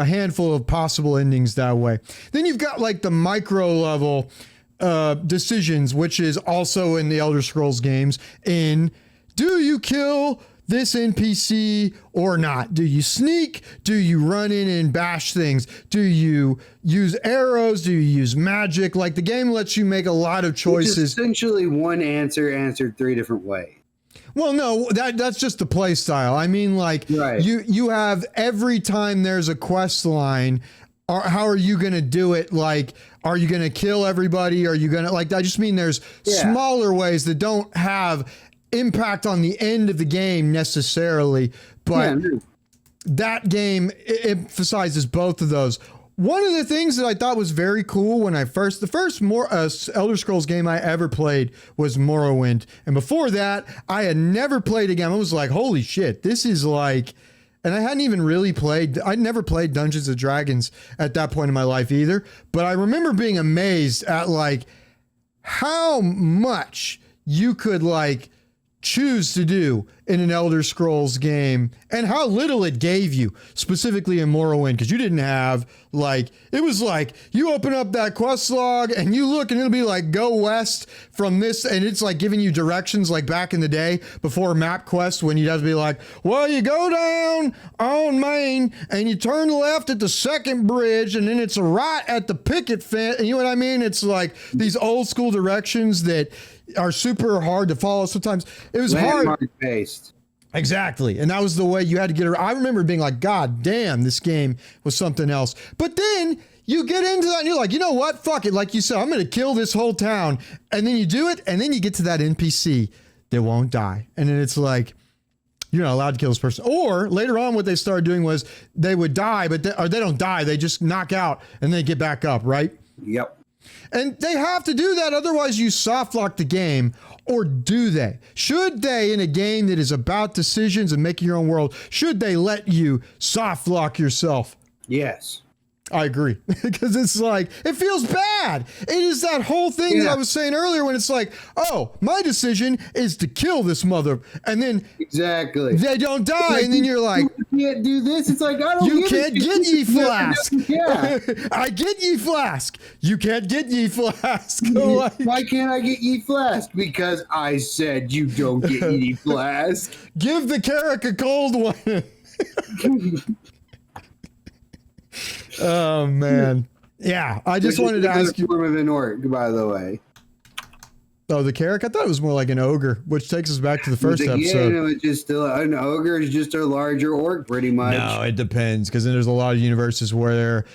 Speaker 1: handful of possible endings that way. Then you've got like the micro level decisions, which is also in the Elder Scrolls games. Do you kill this NPC or not? Do you sneak? Do you run in and bash things? Do you use arrows? Do you use magic? Like, the game lets you make a lot of choices.
Speaker 2: It's essentially one answer answered 3 different ways.
Speaker 1: Well, no, that's just the play style. I mean, like, you have every time there's a quest line, how are you going to do it? Like, are you going to kill everybody? Are you going to, like, I just mean there's smaller ways that don't have impact on the end of the game necessarily, but that game emphasizes both of those. One of the things that I thought was very cool when the first Elder Scrolls game I ever played was Morrowind. And before that, I had never played a game. I was like, holy shit, this is like, and I hadn't even really I'd never played Dungeons and Dragons at that point in my life either. But I remember being amazed at like how much you could like choose to do in an Elder Scrolls game, and how little it gave you, specifically in Morrowind, because you didn't have, like, it was like, you open up that quest log, and you look, and it'll be like, go west from this, and it's like giving you directions, like back in the day, before MapQuest, when you'd have to be like, well, you go down on Main, and you turn left at the second bridge, and then it's right at the picket fence, and you know what I mean? It's like these old school directions that are super hard to follow. Sometimes it was hard.
Speaker 2: Based.
Speaker 1: Exactly. And that was the way you had to get around. I remember being like, God damn, this game was something else. But then you get into that and you're like, you know what? Fuck it. Like you said, I'm going to kill this whole town. And then you do it. And then you get to that NPC that won't die. And then it's like, you're not allowed to kill this person. Or later on, what they started doing was they would die, but they don't die. They just knock out and they get back up, right?
Speaker 2: Yep.
Speaker 1: And they have to do that, otherwise you soft lock the game. Or do they? Should they, in a game that is about decisions and making your own world, should they let you soft lock yourself?
Speaker 2: Yes.
Speaker 1: I agree. Because it's like, it feels bad. It is that whole thing that I was saying earlier when it's like, oh, my decision is to kill this mother. And then they don't die. Like, and then you're like,
Speaker 2: you can't do this. It's like, I don't
Speaker 1: you can't get ye flask.
Speaker 2: Yeah.
Speaker 1: I get ye flask. You can't get ye flask.
Speaker 2: Like, why can't I get ye flask? Because I said you don't get ye flask.
Speaker 1: Give the Carrick a cold one. Oh man, yeah. I just wanted to ask you.
Speaker 2: Form of an orc, by the way.
Speaker 1: Oh, the Carrick. I thought it was more like an ogre, which takes us back to the first episode.
Speaker 2: Yeah, no, it's just still an ogre is just a larger orc, pretty much.
Speaker 1: No, it depends, because then there's a lot of universes where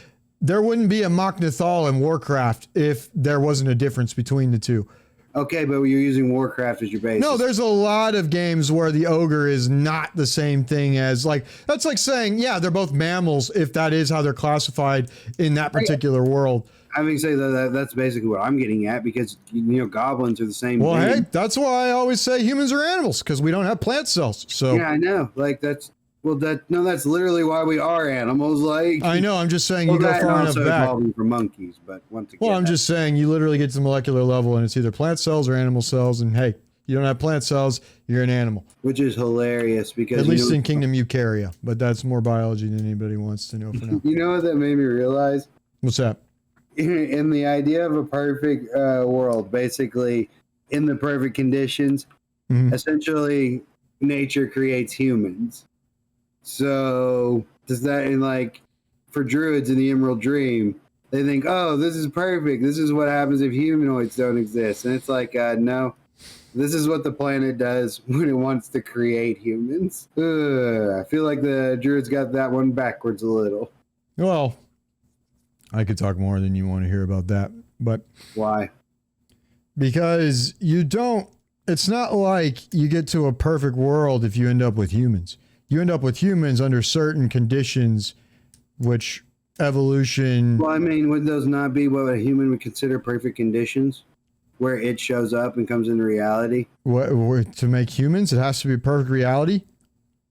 Speaker 1: there wouldn't be a Mok'Nathal in Warcraft if there wasn't a difference between the two.
Speaker 2: Okay, but you're using Warcraft as your base.
Speaker 1: No, there's a lot of games where the ogre is not the same thing as, like, that's like saying, yeah, they're both mammals if that is how they're classified in that particular world.
Speaker 2: I mean, say that's basically what I'm getting at, because, you know, goblins are the same
Speaker 1: thing.
Speaker 2: Hey,
Speaker 1: that's why I always say humans are animals, because we don't have plant cells. So
Speaker 2: yeah, I know. Like, that's Well, that's literally why we are animals. Like,
Speaker 1: I know. I'm just saying you go far enough back.
Speaker 2: Evolving from monkeys, but once again,
Speaker 1: Well, I'm just saying you literally get to the molecular level, and it's either plant cells or animal cells. And hey, you don't have plant cells, you're an animal.
Speaker 2: Which is hilarious because
Speaker 1: at least in Kingdom Eukarya, but that's more biology than anybody wants to know for now.
Speaker 2: You know what that made me realize?
Speaker 1: What's that?
Speaker 2: In the idea of a perfect world, basically in the perfect conditions, essentially nature creates humans. So does that, in like for druids in the Emerald Dream, they think, oh, this is perfect. This is what happens if humanoids don't exist. And it's like, no, this is what the planet does when it wants to create humans. I feel like the druids got that one backwards a little.
Speaker 1: Well, I could talk more than you want to hear about that, but
Speaker 2: why? Because
Speaker 1: it's not like you get to a perfect world if you end up with humans. You end up with humans under certain conditions, which evolution...
Speaker 2: Well, I mean, would those not be what a human would consider perfect conditions? Where it shows up and comes into reality?
Speaker 1: What, to make humans, it has to be perfect reality?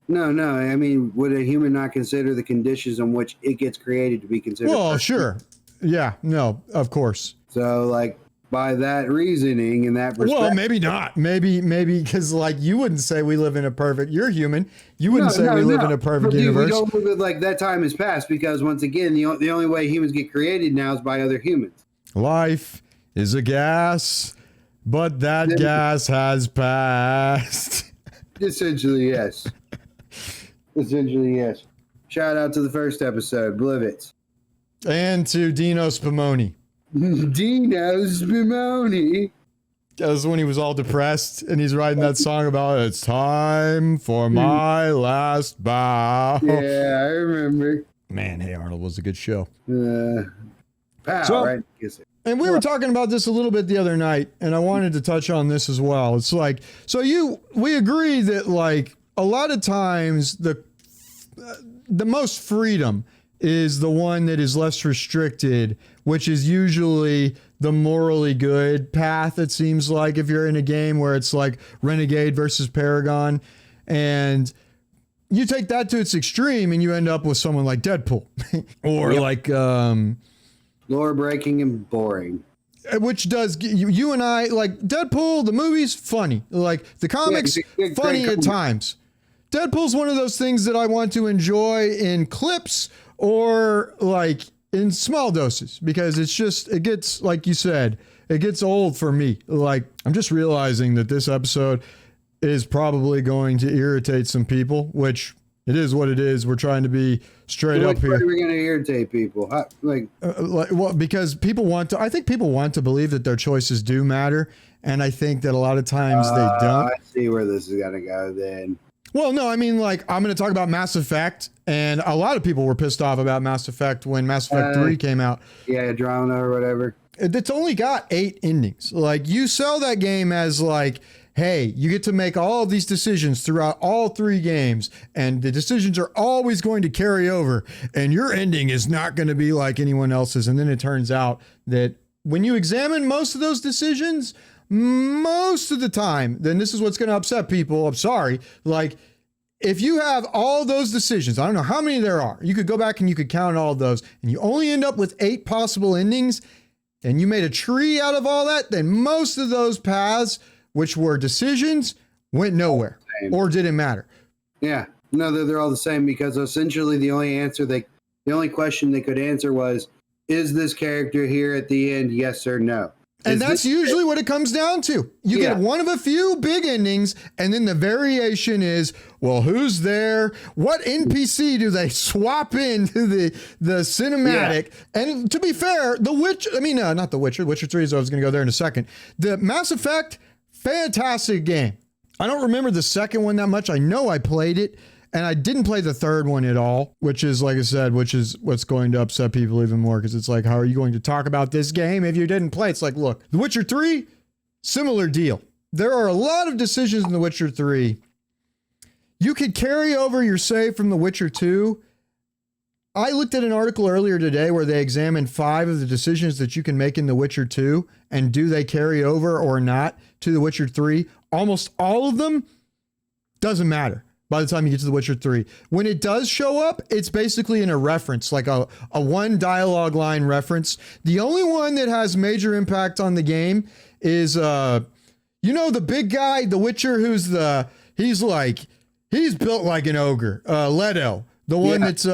Speaker 2: No. I mean, would a human not consider the conditions on which it gets created to be considered
Speaker 1: Well,
Speaker 2: perfect?
Speaker 1: Sure. Yeah, no, of course.
Speaker 2: So, like, by that reasoning and that perspective...
Speaker 1: Well, maybe not. Maybe, because, like, you wouldn't say we live in a perfect... You're human. You wouldn't say we live in a perfect universe.
Speaker 2: We don't live it like that time has passed because, once again, the only way humans get created now is by other humans.
Speaker 1: Life is a gas, but that gas has passed.
Speaker 2: Essentially, yes. Shout out to the first episode, Blivets.
Speaker 1: And to Dino Spumoni.
Speaker 2: Dino Spumoni.
Speaker 1: That was when he was all depressed and he's writing that song about it's time for my last bow.
Speaker 2: Yeah, I remember.
Speaker 1: Man, Hey Arnold was a good show.
Speaker 2: Right?
Speaker 1: And we were talking about this a little bit the other night, and I wanted to touch on this as well. It's like, we agree that like a lot of times the most freedom is the one that is less restricted, which is usually the morally good path, it seems like, if you're in a game where it's like Renegade versus Paragon. And you take that to its extreme and you end up with someone like Deadpool or like...
Speaker 2: lore breaking and boring.
Speaker 1: Which does you and I, like Deadpool, the movie's funny. Like the comics, funny at times. Deadpool's one of those things that I want to enjoy in clips or like in small doses because it gets, like you said, it gets old for me. Like I'm just realizing that this episode is probably going to irritate some people, which it is what it is. We're trying to be straight up here.
Speaker 2: Why are we going to irritate people?
Speaker 1: Because I think people want to believe that their choices do matter. And I think that a lot of times they don't.
Speaker 2: I see where this is going to go then.
Speaker 1: Well, no, I mean, like, I'm going to talk about Mass Effect, and a lot of people were pissed off about Mass Effect when Mass Effect 3 came out.
Speaker 2: Yeah, Drona or whatever.
Speaker 1: It's only got 8 endings. Like, you sell that game as, like, hey, you get to make all of these decisions throughout all 3 games, and the decisions are always going to carry over, and your ending is not going to be like anyone else's. And then it turns out that when you examine most of those decisions, most of the time, then this is what's going to upset people. I'm sorry. Like, if you have all those decisions, I don't know how many there are, you could go back and you could count all of those, and you only end up with 8 possible endings, and you made a tree out of all that, then most of those paths, which were decisions, went nowhere or didn't matter.
Speaker 2: Yeah. No, they're all the same because essentially the only question they could answer was, is this character here at the end, yes or no?
Speaker 1: And that's usually what it comes down to. You get one of a few big endings, and then the variation is, well, who's there? What NPC do they swap into the cinematic? Yeah. And to be fair, not The Witcher. Witcher 3 is I was going to go there in a second. The Mass Effect, fantastic game. I don't remember the second one that much. I know I played it. And I didn't play the third one at all, which is, like I said, which is what's going to upset people even more because it's like, how are you going to talk about this game if you didn't play? It's like, look, The Witcher 3, similar deal. There are a lot of decisions in The Witcher 3. You could carry over your save from The Witcher 2. I looked at an article earlier today where they examined 5 of the decisions that you can make in The Witcher 2 and do they carry over or not to The Witcher 3. Almost all of them doesn't matter. by the time you get to The Witcher 3. When it does show up, it's basically in a reference, like a one dialogue line reference. The only one that has major impact on the game is, the big guy, The Witcher, he's built like an ogre. Leto, the one that's,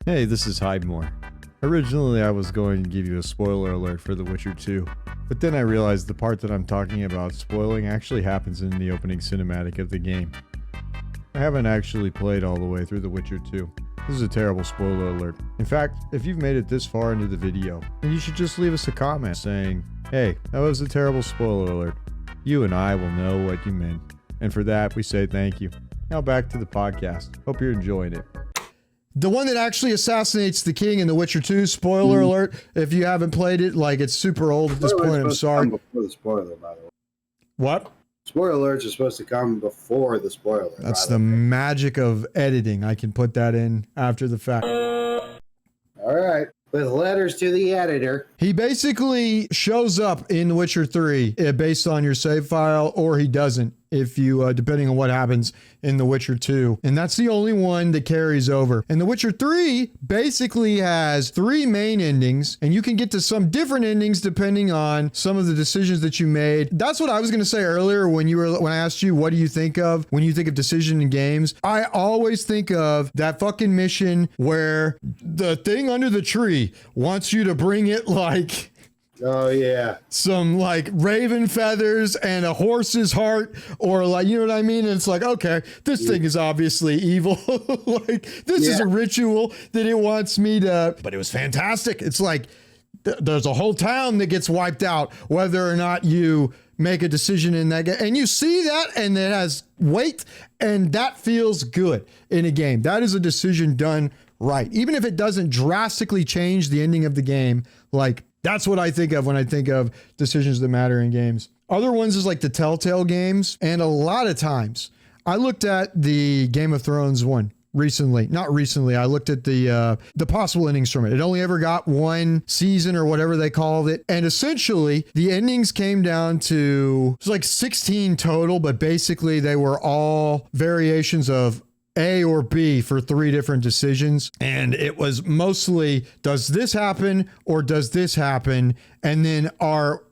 Speaker 1: hey, this is Hydemore. Originally, I was going to give you a spoiler alert for The Witcher 2, but then I realized the part that I'm talking about spoiling actually happens in the opening cinematic of the game. I haven't actually played all the way through The Witcher 2. This is a terrible spoiler alert. In fact, if you've made it this far into the video, then you should just leave us a comment saying, hey, that was a terrible spoiler alert. You and I will know what you meant. And for that, we say thank you. Now back to the podcast. Hope you're enjoying it. The one that actually assassinates the king in The Witcher 2, spoiler alert, if you haven't played it, like it's super old at this point, I'm sorry.
Speaker 2: Before the spoiler, by the way.
Speaker 1: What?
Speaker 2: Spoiler alerts are supposed to come before the spoiler.
Speaker 1: That's the magic of editing. I can put that in after the fact.
Speaker 2: All right. With letters to the editor.
Speaker 1: He basically shows up in The Witcher 3 based on your save file, or he doesn't, if you, depending on what happens in The Witcher 2. And that's the only one that carries over. And The Witcher 3 basically has 3 main endings, and you can get to some different endings depending on some of the decisions that you made. That's what I was going to say earlier when I asked you, what do you think of when you think of decision in games? I always think of that fucking mission where the thing under the tree wants you to bring it like...
Speaker 2: Oh, yeah.
Speaker 1: Some like raven feathers and a horse's heart, or like, you know what I mean? And it's like, okay, this thing is obviously evil. Like, this is a ritual that it wants me to, but it was fantastic. It's like, there's a whole town that gets wiped out, whether or not you make a decision in that game. And you see that, and it has weight, and that feels good in a game. That is a decision done right. Even if it doesn't drastically change the ending of the game, like, that's what I think of when I think of decisions that matter in games. Other ones is like the Telltale games. And a lot of times I looked at the Game of Thrones one recently. Not recently. I looked at the possible endings from it. It only ever got one season or whatever they called it. And essentially the endings came down to, it was like 16 total, but basically they were all variations of A or B for 3 different decisions. And it was mostly, does this happen or does this happen? And then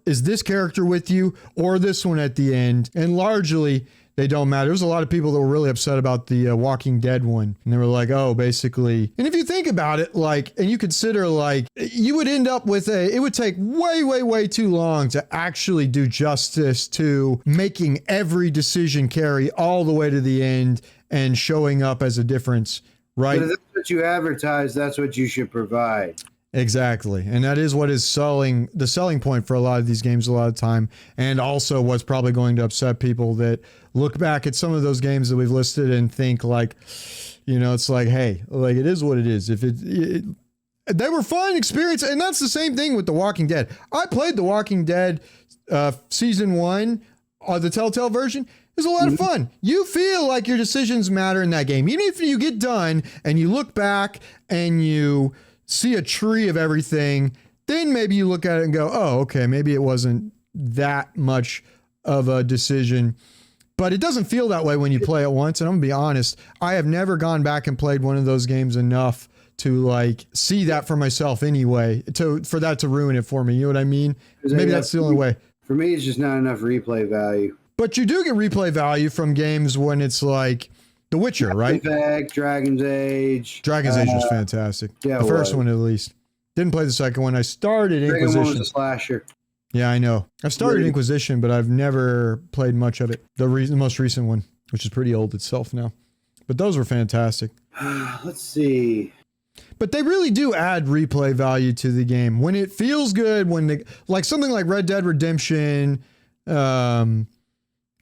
Speaker 1: is this character with you or this one at the end? And largely they don't matter. There was a lot of people that were really upset about the Walking Dead one. And they were like, oh, basically. And if you think about it, like, and you consider like, you would end up with it would take way, way, way too long to actually do justice to making every decision carry all the way to the end and showing up as a difference, right?
Speaker 2: But if that's what you advertise, that's what you should provide.
Speaker 1: Exactly. And that is what is the selling point for a lot of these games a lot of time. And also what's probably going to upset people that look back at some of those games that we've listed and think like, it's like, hey, like it is what it is. If they were fun experience. And that's the same thing with The Walking Dead. I played The Walking Dead season 1, the Telltale version. It was a lot of fun. You feel like your decisions matter in that game. Even if you get done and you look back and you see a tree of everything, then maybe you look at it and go, oh, okay, maybe it wasn't that much of a decision. But it doesn't feel that way when you play it once. And I'm gonna be honest, I have never gone back and played one of those games enough to like see that for myself anyway, for that to ruin it for me. You know what I mean? Maybe that's the only way.
Speaker 2: For me, it's just not enough replay value.
Speaker 1: But you do get replay value from games when it's like The Witcher, right?
Speaker 2: Effect, Dragon's Age.
Speaker 1: Dragon's Age was fantastic. Yeah, the first one at least. Didn't play the second one. I started Inquisition.
Speaker 2: Second one was a slasher.
Speaker 1: Yeah, I know. I've started Inquisition, but I've never played much of it. The most recent one, which is pretty old itself now. But those were fantastic.
Speaker 2: Let's see.
Speaker 1: But they really do add replay value to the game. When it feels good, like something like Red Dead Redemption, The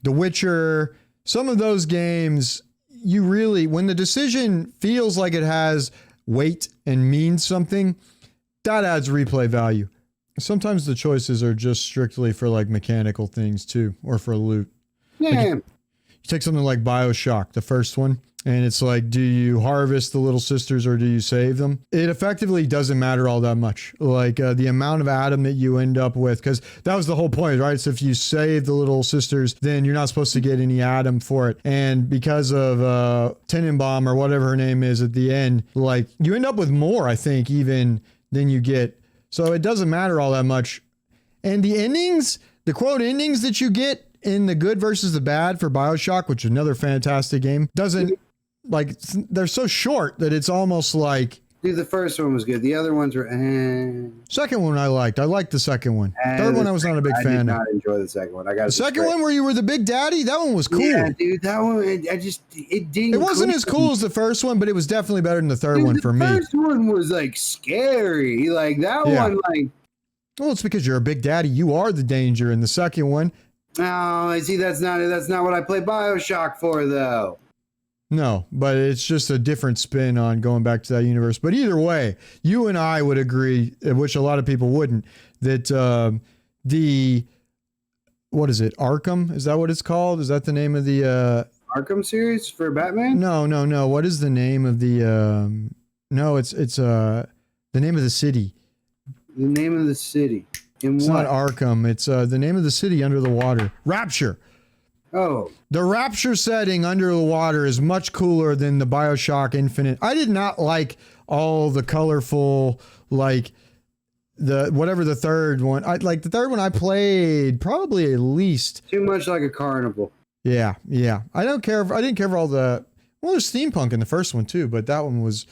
Speaker 1: Witcher, some of those games, when the decision feels like it has weight and means something, that adds replay value. Sometimes the choices are just strictly for like mechanical things too, or for loot.
Speaker 2: Yeah.
Speaker 1: Like You take something like Bioshock, the first one, and it's like, do you harvest the little sisters or do you save them? It effectively doesn't matter all that much. Like the amount of Adam that you end up with, because that was the whole point, right? So if you save the little sisters, then you're not supposed to get any Adam for it. And because of Tenenbaum or whatever her name is at the end, like you end up with more, I think, even than you get. So it doesn't matter all that much. And the endings, the quote endings that you get in the good versus the bad for Bioshock, which is another fantastic game, doesn't like, they're so short that it's almost like.
Speaker 2: Dude, the first one was good. The other ones were.
Speaker 1: Second one I liked. I liked the second one. Third one I was not a big fan of. I did
Speaker 2: not enjoy the second one.
Speaker 1: The second one where you were the big daddy, that one was cool. Yeah,
Speaker 2: dude, that one, it didn't.
Speaker 1: It wasn't as cool as the first one, but it was definitely better than the third one for me.
Speaker 2: The first one was like scary. Like that one, like.
Speaker 1: Well, it's because you're a big daddy. You are the danger in the second one.
Speaker 2: Oh, I see. That's not what I play Bioshock for, though.
Speaker 1: No, but it's just a different spin on going back to that universe. But either way, you and I would agree, which a lot of people wouldn't, that the, what is it, Arkham? Is that what it's called? Is that the name of the...
Speaker 2: Arkham series for Batman?
Speaker 1: No. What is the name of the... no, it's the name of the city.
Speaker 2: The name of the city.
Speaker 1: It's not Arkham. It's the name of the city under the water. Rapture.
Speaker 2: Oh.
Speaker 1: The Rapture setting under the water is much cooler than the Bioshock Infinite. I did not like all the colorful, like the whatever the third one. I like the third one I played probably at least.
Speaker 2: Too much like a carnival.
Speaker 1: Yeah. I didn't care for all the. Well, there's steampunk in the first one too, but that one was.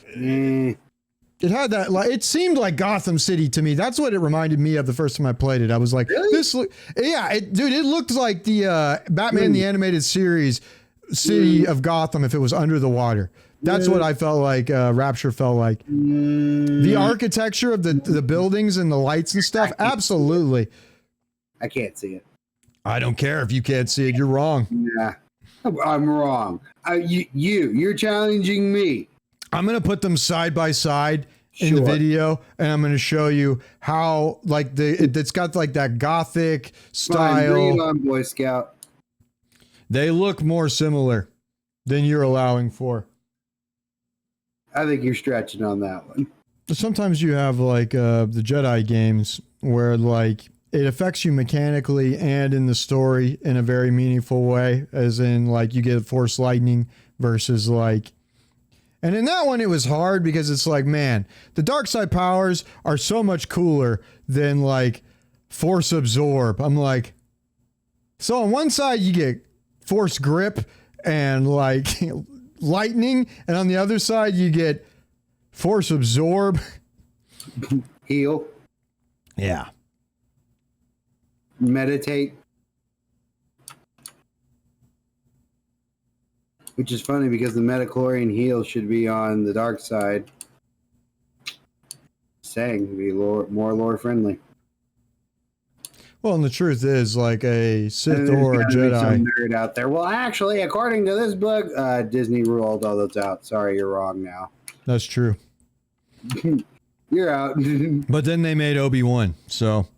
Speaker 1: It had that, like, it seemed like Gotham City to me. That's what it reminded me of the first time I played it. I was like,
Speaker 2: really?
Speaker 1: It looked like the Batman the Animated Series city of Gotham if it was under the water. That's what I felt like Rapture felt like. The architecture of the buildings and the lights and stuff, absolutely.
Speaker 2: I can't see it.
Speaker 1: I don't care if you can't see it. You're wrong.
Speaker 2: Yeah, I'm wrong. You're challenging me.
Speaker 1: I'm going to put them side by side in the video, and I'm going to show you how, like, it's got like that gothic style.
Speaker 2: Bring it on, Boy Scout.
Speaker 1: They look more similar than you're allowing for.
Speaker 2: I think you're stretching on that one.
Speaker 1: Sometimes you have like the Jedi games where like it affects you mechanically and in the story in a very meaningful way, as in like you get Force lightning versus like. And in that one, it was hard because it's like, man, the dark side powers are so much cooler than like Force absorb. I'm like, so on one side you get Force grip and like lightning, and on the other side you get Force absorb.
Speaker 2: Heal.
Speaker 1: Yeah.
Speaker 2: Meditate. Which is funny because the Metachlorian heal should be on the dark side. Saying be more lore friendly.
Speaker 1: Well, and the truth is, like a Sith or a Jedi.
Speaker 2: Some nerd out there. Well, actually, according to this book, Disney ruled all those out. Sorry, you're wrong now.
Speaker 1: That's true.
Speaker 2: You're out.
Speaker 1: But then they made Obi-Wan, so.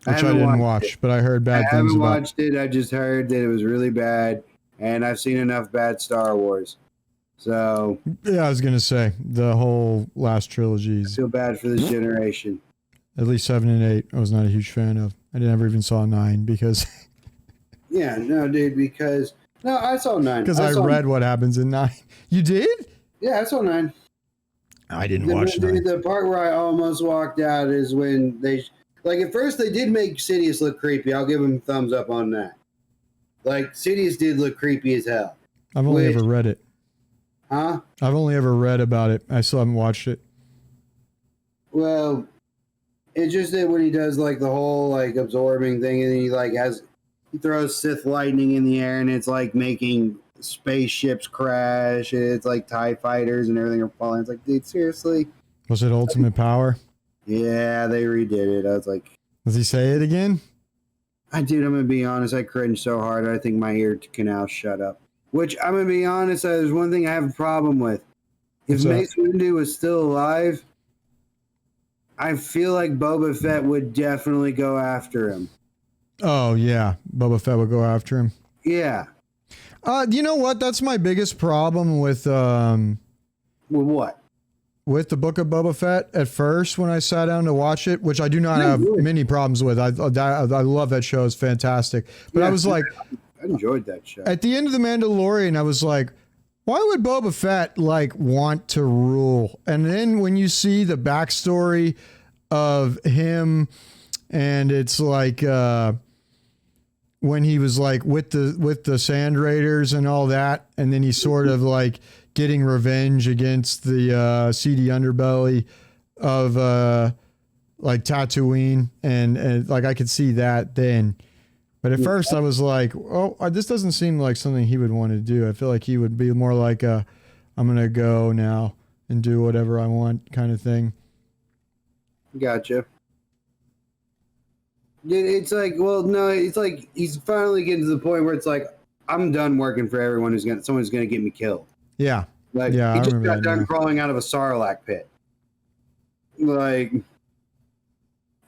Speaker 1: Which I didn't watch, but I heard bad things about.
Speaker 2: I haven't watched it. I just heard that it was really bad, and I've seen enough bad Star Wars. So.
Speaker 1: Yeah, I was going to say, the whole last trilogy.
Speaker 2: I feel bad for this generation.
Speaker 1: At least 7 and 8, I was not a huge fan of. I never even saw 9 because.
Speaker 2: Yeah, no, dude, because. No, I saw 9.
Speaker 1: Because I read what happens in 9. You did?
Speaker 2: Yeah, I saw 9.
Speaker 1: I didn't watch 9.
Speaker 2: The part where I almost walked out is when they. Like, at first, they did make Sidious look creepy. I'll give them thumbs up on that. Like, Sidious did look creepy as hell.
Speaker 1: I've only ever read it.
Speaker 2: Huh?
Speaker 1: I've only ever read about it. I still haven't watched it.
Speaker 2: Well, it's just that when he does, like, the whole, like, absorbing thing, and he, like, he throws Sith lightning in the air, and it's, like, making spaceships crash, and it's, like, TIE fighters and everything are falling. It's like, dude, seriously?
Speaker 1: Was it Ultimate Power?
Speaker 2: Yeah, they redid it. I was like...
Speaker 1: Does he say it again?
Speaker 2: Dude, I'm going to be honest. I cringed so hard, I think my ear canal shut up. Which, I'm going to be honest, there's one thing I have a problem with. If Mace Windu was still alive, I feel like Boba Fett would definitely go after him.
Speaker 1: Oh yeah, Boba Fett would go after him.
Speaker 2: Yeah.
Speaker 1: You know what? That's my biggest problem with
Speaker 2: With what?
Speaker 1: with the Book of Boba Fett at first when I sat down to watch it, which I do not have many problems with. I love that show. It's fantastic. But
Speaker 2: Yeah,
Speaker 1: I was like,
Speaker 2: I enjoyed that show.
Speaker 1: at the end of The Mandalorian, I was like, why would Boba Fett like want to rule? And then when you see the backstory of him, and it's like when he was like with the Sand Raiders and all that, and then he's sort of like getting revenge against the seedy underbelly of like Tatooine, and like I could see that then. But at first I was like, oh, this doesn't seem like something he would want to do. I feel like he would be more like a, I'm going to go now and do whatever I want kind of thing.
Speaker 2: Gotcha. It's like, well, no, it's like he's finally getting to the point where it's like, I'm done working for everyone someone's gonna get me killed.
Speaker 1: Yeah.
Speaker 2: Like
Speaker 1: Yeah,
Speaker 2: he
Speaker 1: I
Speaker 2: just
Speaker 1: remember
Speaker 2: got
Speaker 1: that
Speaker 2: done
Speaker 1: now.
Speaker 2: crawling out of a Sarlacc pit. Like,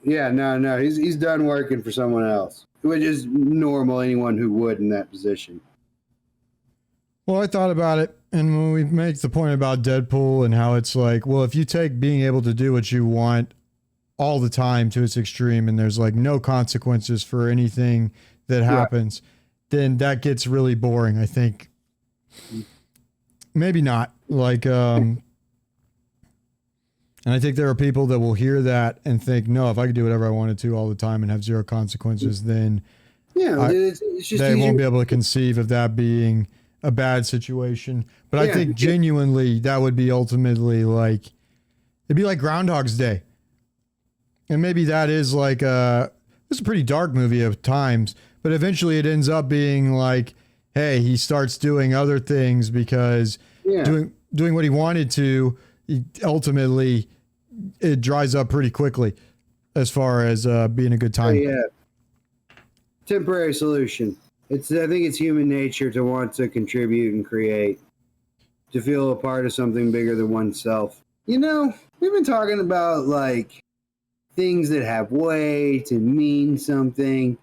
Speaker 2: yeah, no, he's done working for someone else, which is normal. Anyone who would in that position.
Speaker 1: Well, I thought about it, and when we make the point about Deadpool and how it's like, well, if you take being able to do what you want all the time to its extreme, and there's like no consequences for anything that happens, then that gets really boring, I think. Maybe not. Like, and I think there are people that will hear that and think, no, if I could do whatever I wanted to all the time and have zero consequences, then
Speaker 2: it's just
Speaker 1: they
Speaker 2: easier.
Speaker 1: won't be able to conceive of that being a bad situation. But I think genuinely that would be ultimately like, it'd be like Groundhog's Day. And maybe that is like it's a pretty dark movie at times, but eventually it ends up being like, hey, he starts doing other things because doing what he wanted to, ultimately it dries up pretty quickly as far as being a good time.
Speaker 2: Yeah. Temporary solution. I think it's human nature to want to contribute and create, to feel a part of something bigger than oneself. You know, we've been talking about like things that have weight and mean something.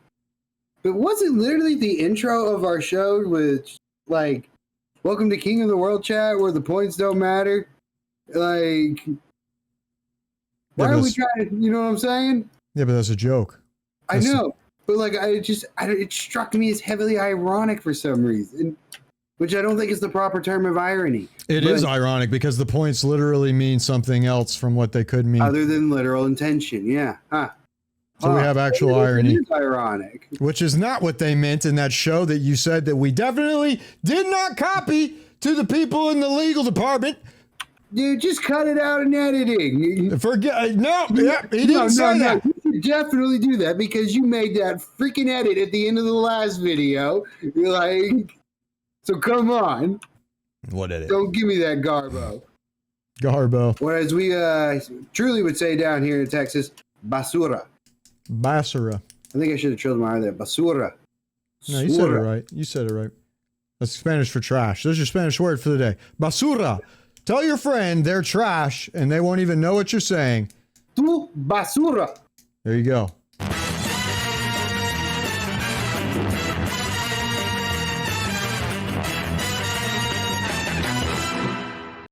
Speaker 2: But wasn't literally the intro of our show with like, welcome to King of the World chat where the points don't matter? Like, why are we trying to, you know what I'm saying?
Speaker 1: Yeah, but that's a joke.
Speaker 2: I know. But like, it struck me as heavily ironic for some reason, which I don't think is the proper term of irony.
Speaker 1: It is ironic because the points literally mean something else from what they could mean.
Speaker 2: Other than literal intention, yeah. Huh.
Speaker 1: So we have actual irony.
Speaker 2: It is ironic.
Speaker 1: Which is not what they meant in that show that you said that we definitely did not copy to the people in the legal department.
Speaker 2: Dude, just cut it out in editing.
Speaker 1: Forget, no, yeah, he didn't say that.
Speaker 2: You should definitely do that because you made that freaking edit at the end of the last video. You're like, so come on.
Speaker 1: What edit?
Speaker 2: Don't give me that garbo.
Speaker 1: Garbo.
Speaker 2: Or as we truly would say down here in Texas, basura.
Speaker 1: Basura.
Speaker 2: I think I should have trilled my R there. Basura.
Speaker 1: No, you said it right. You said it right. That's Spanish for trash. There's your Spanish word for the day. Basura. Tell your friend they're trash and they won't even know what you're saying.
Speaker 2: Tu basura.
Speaker 1: There you go.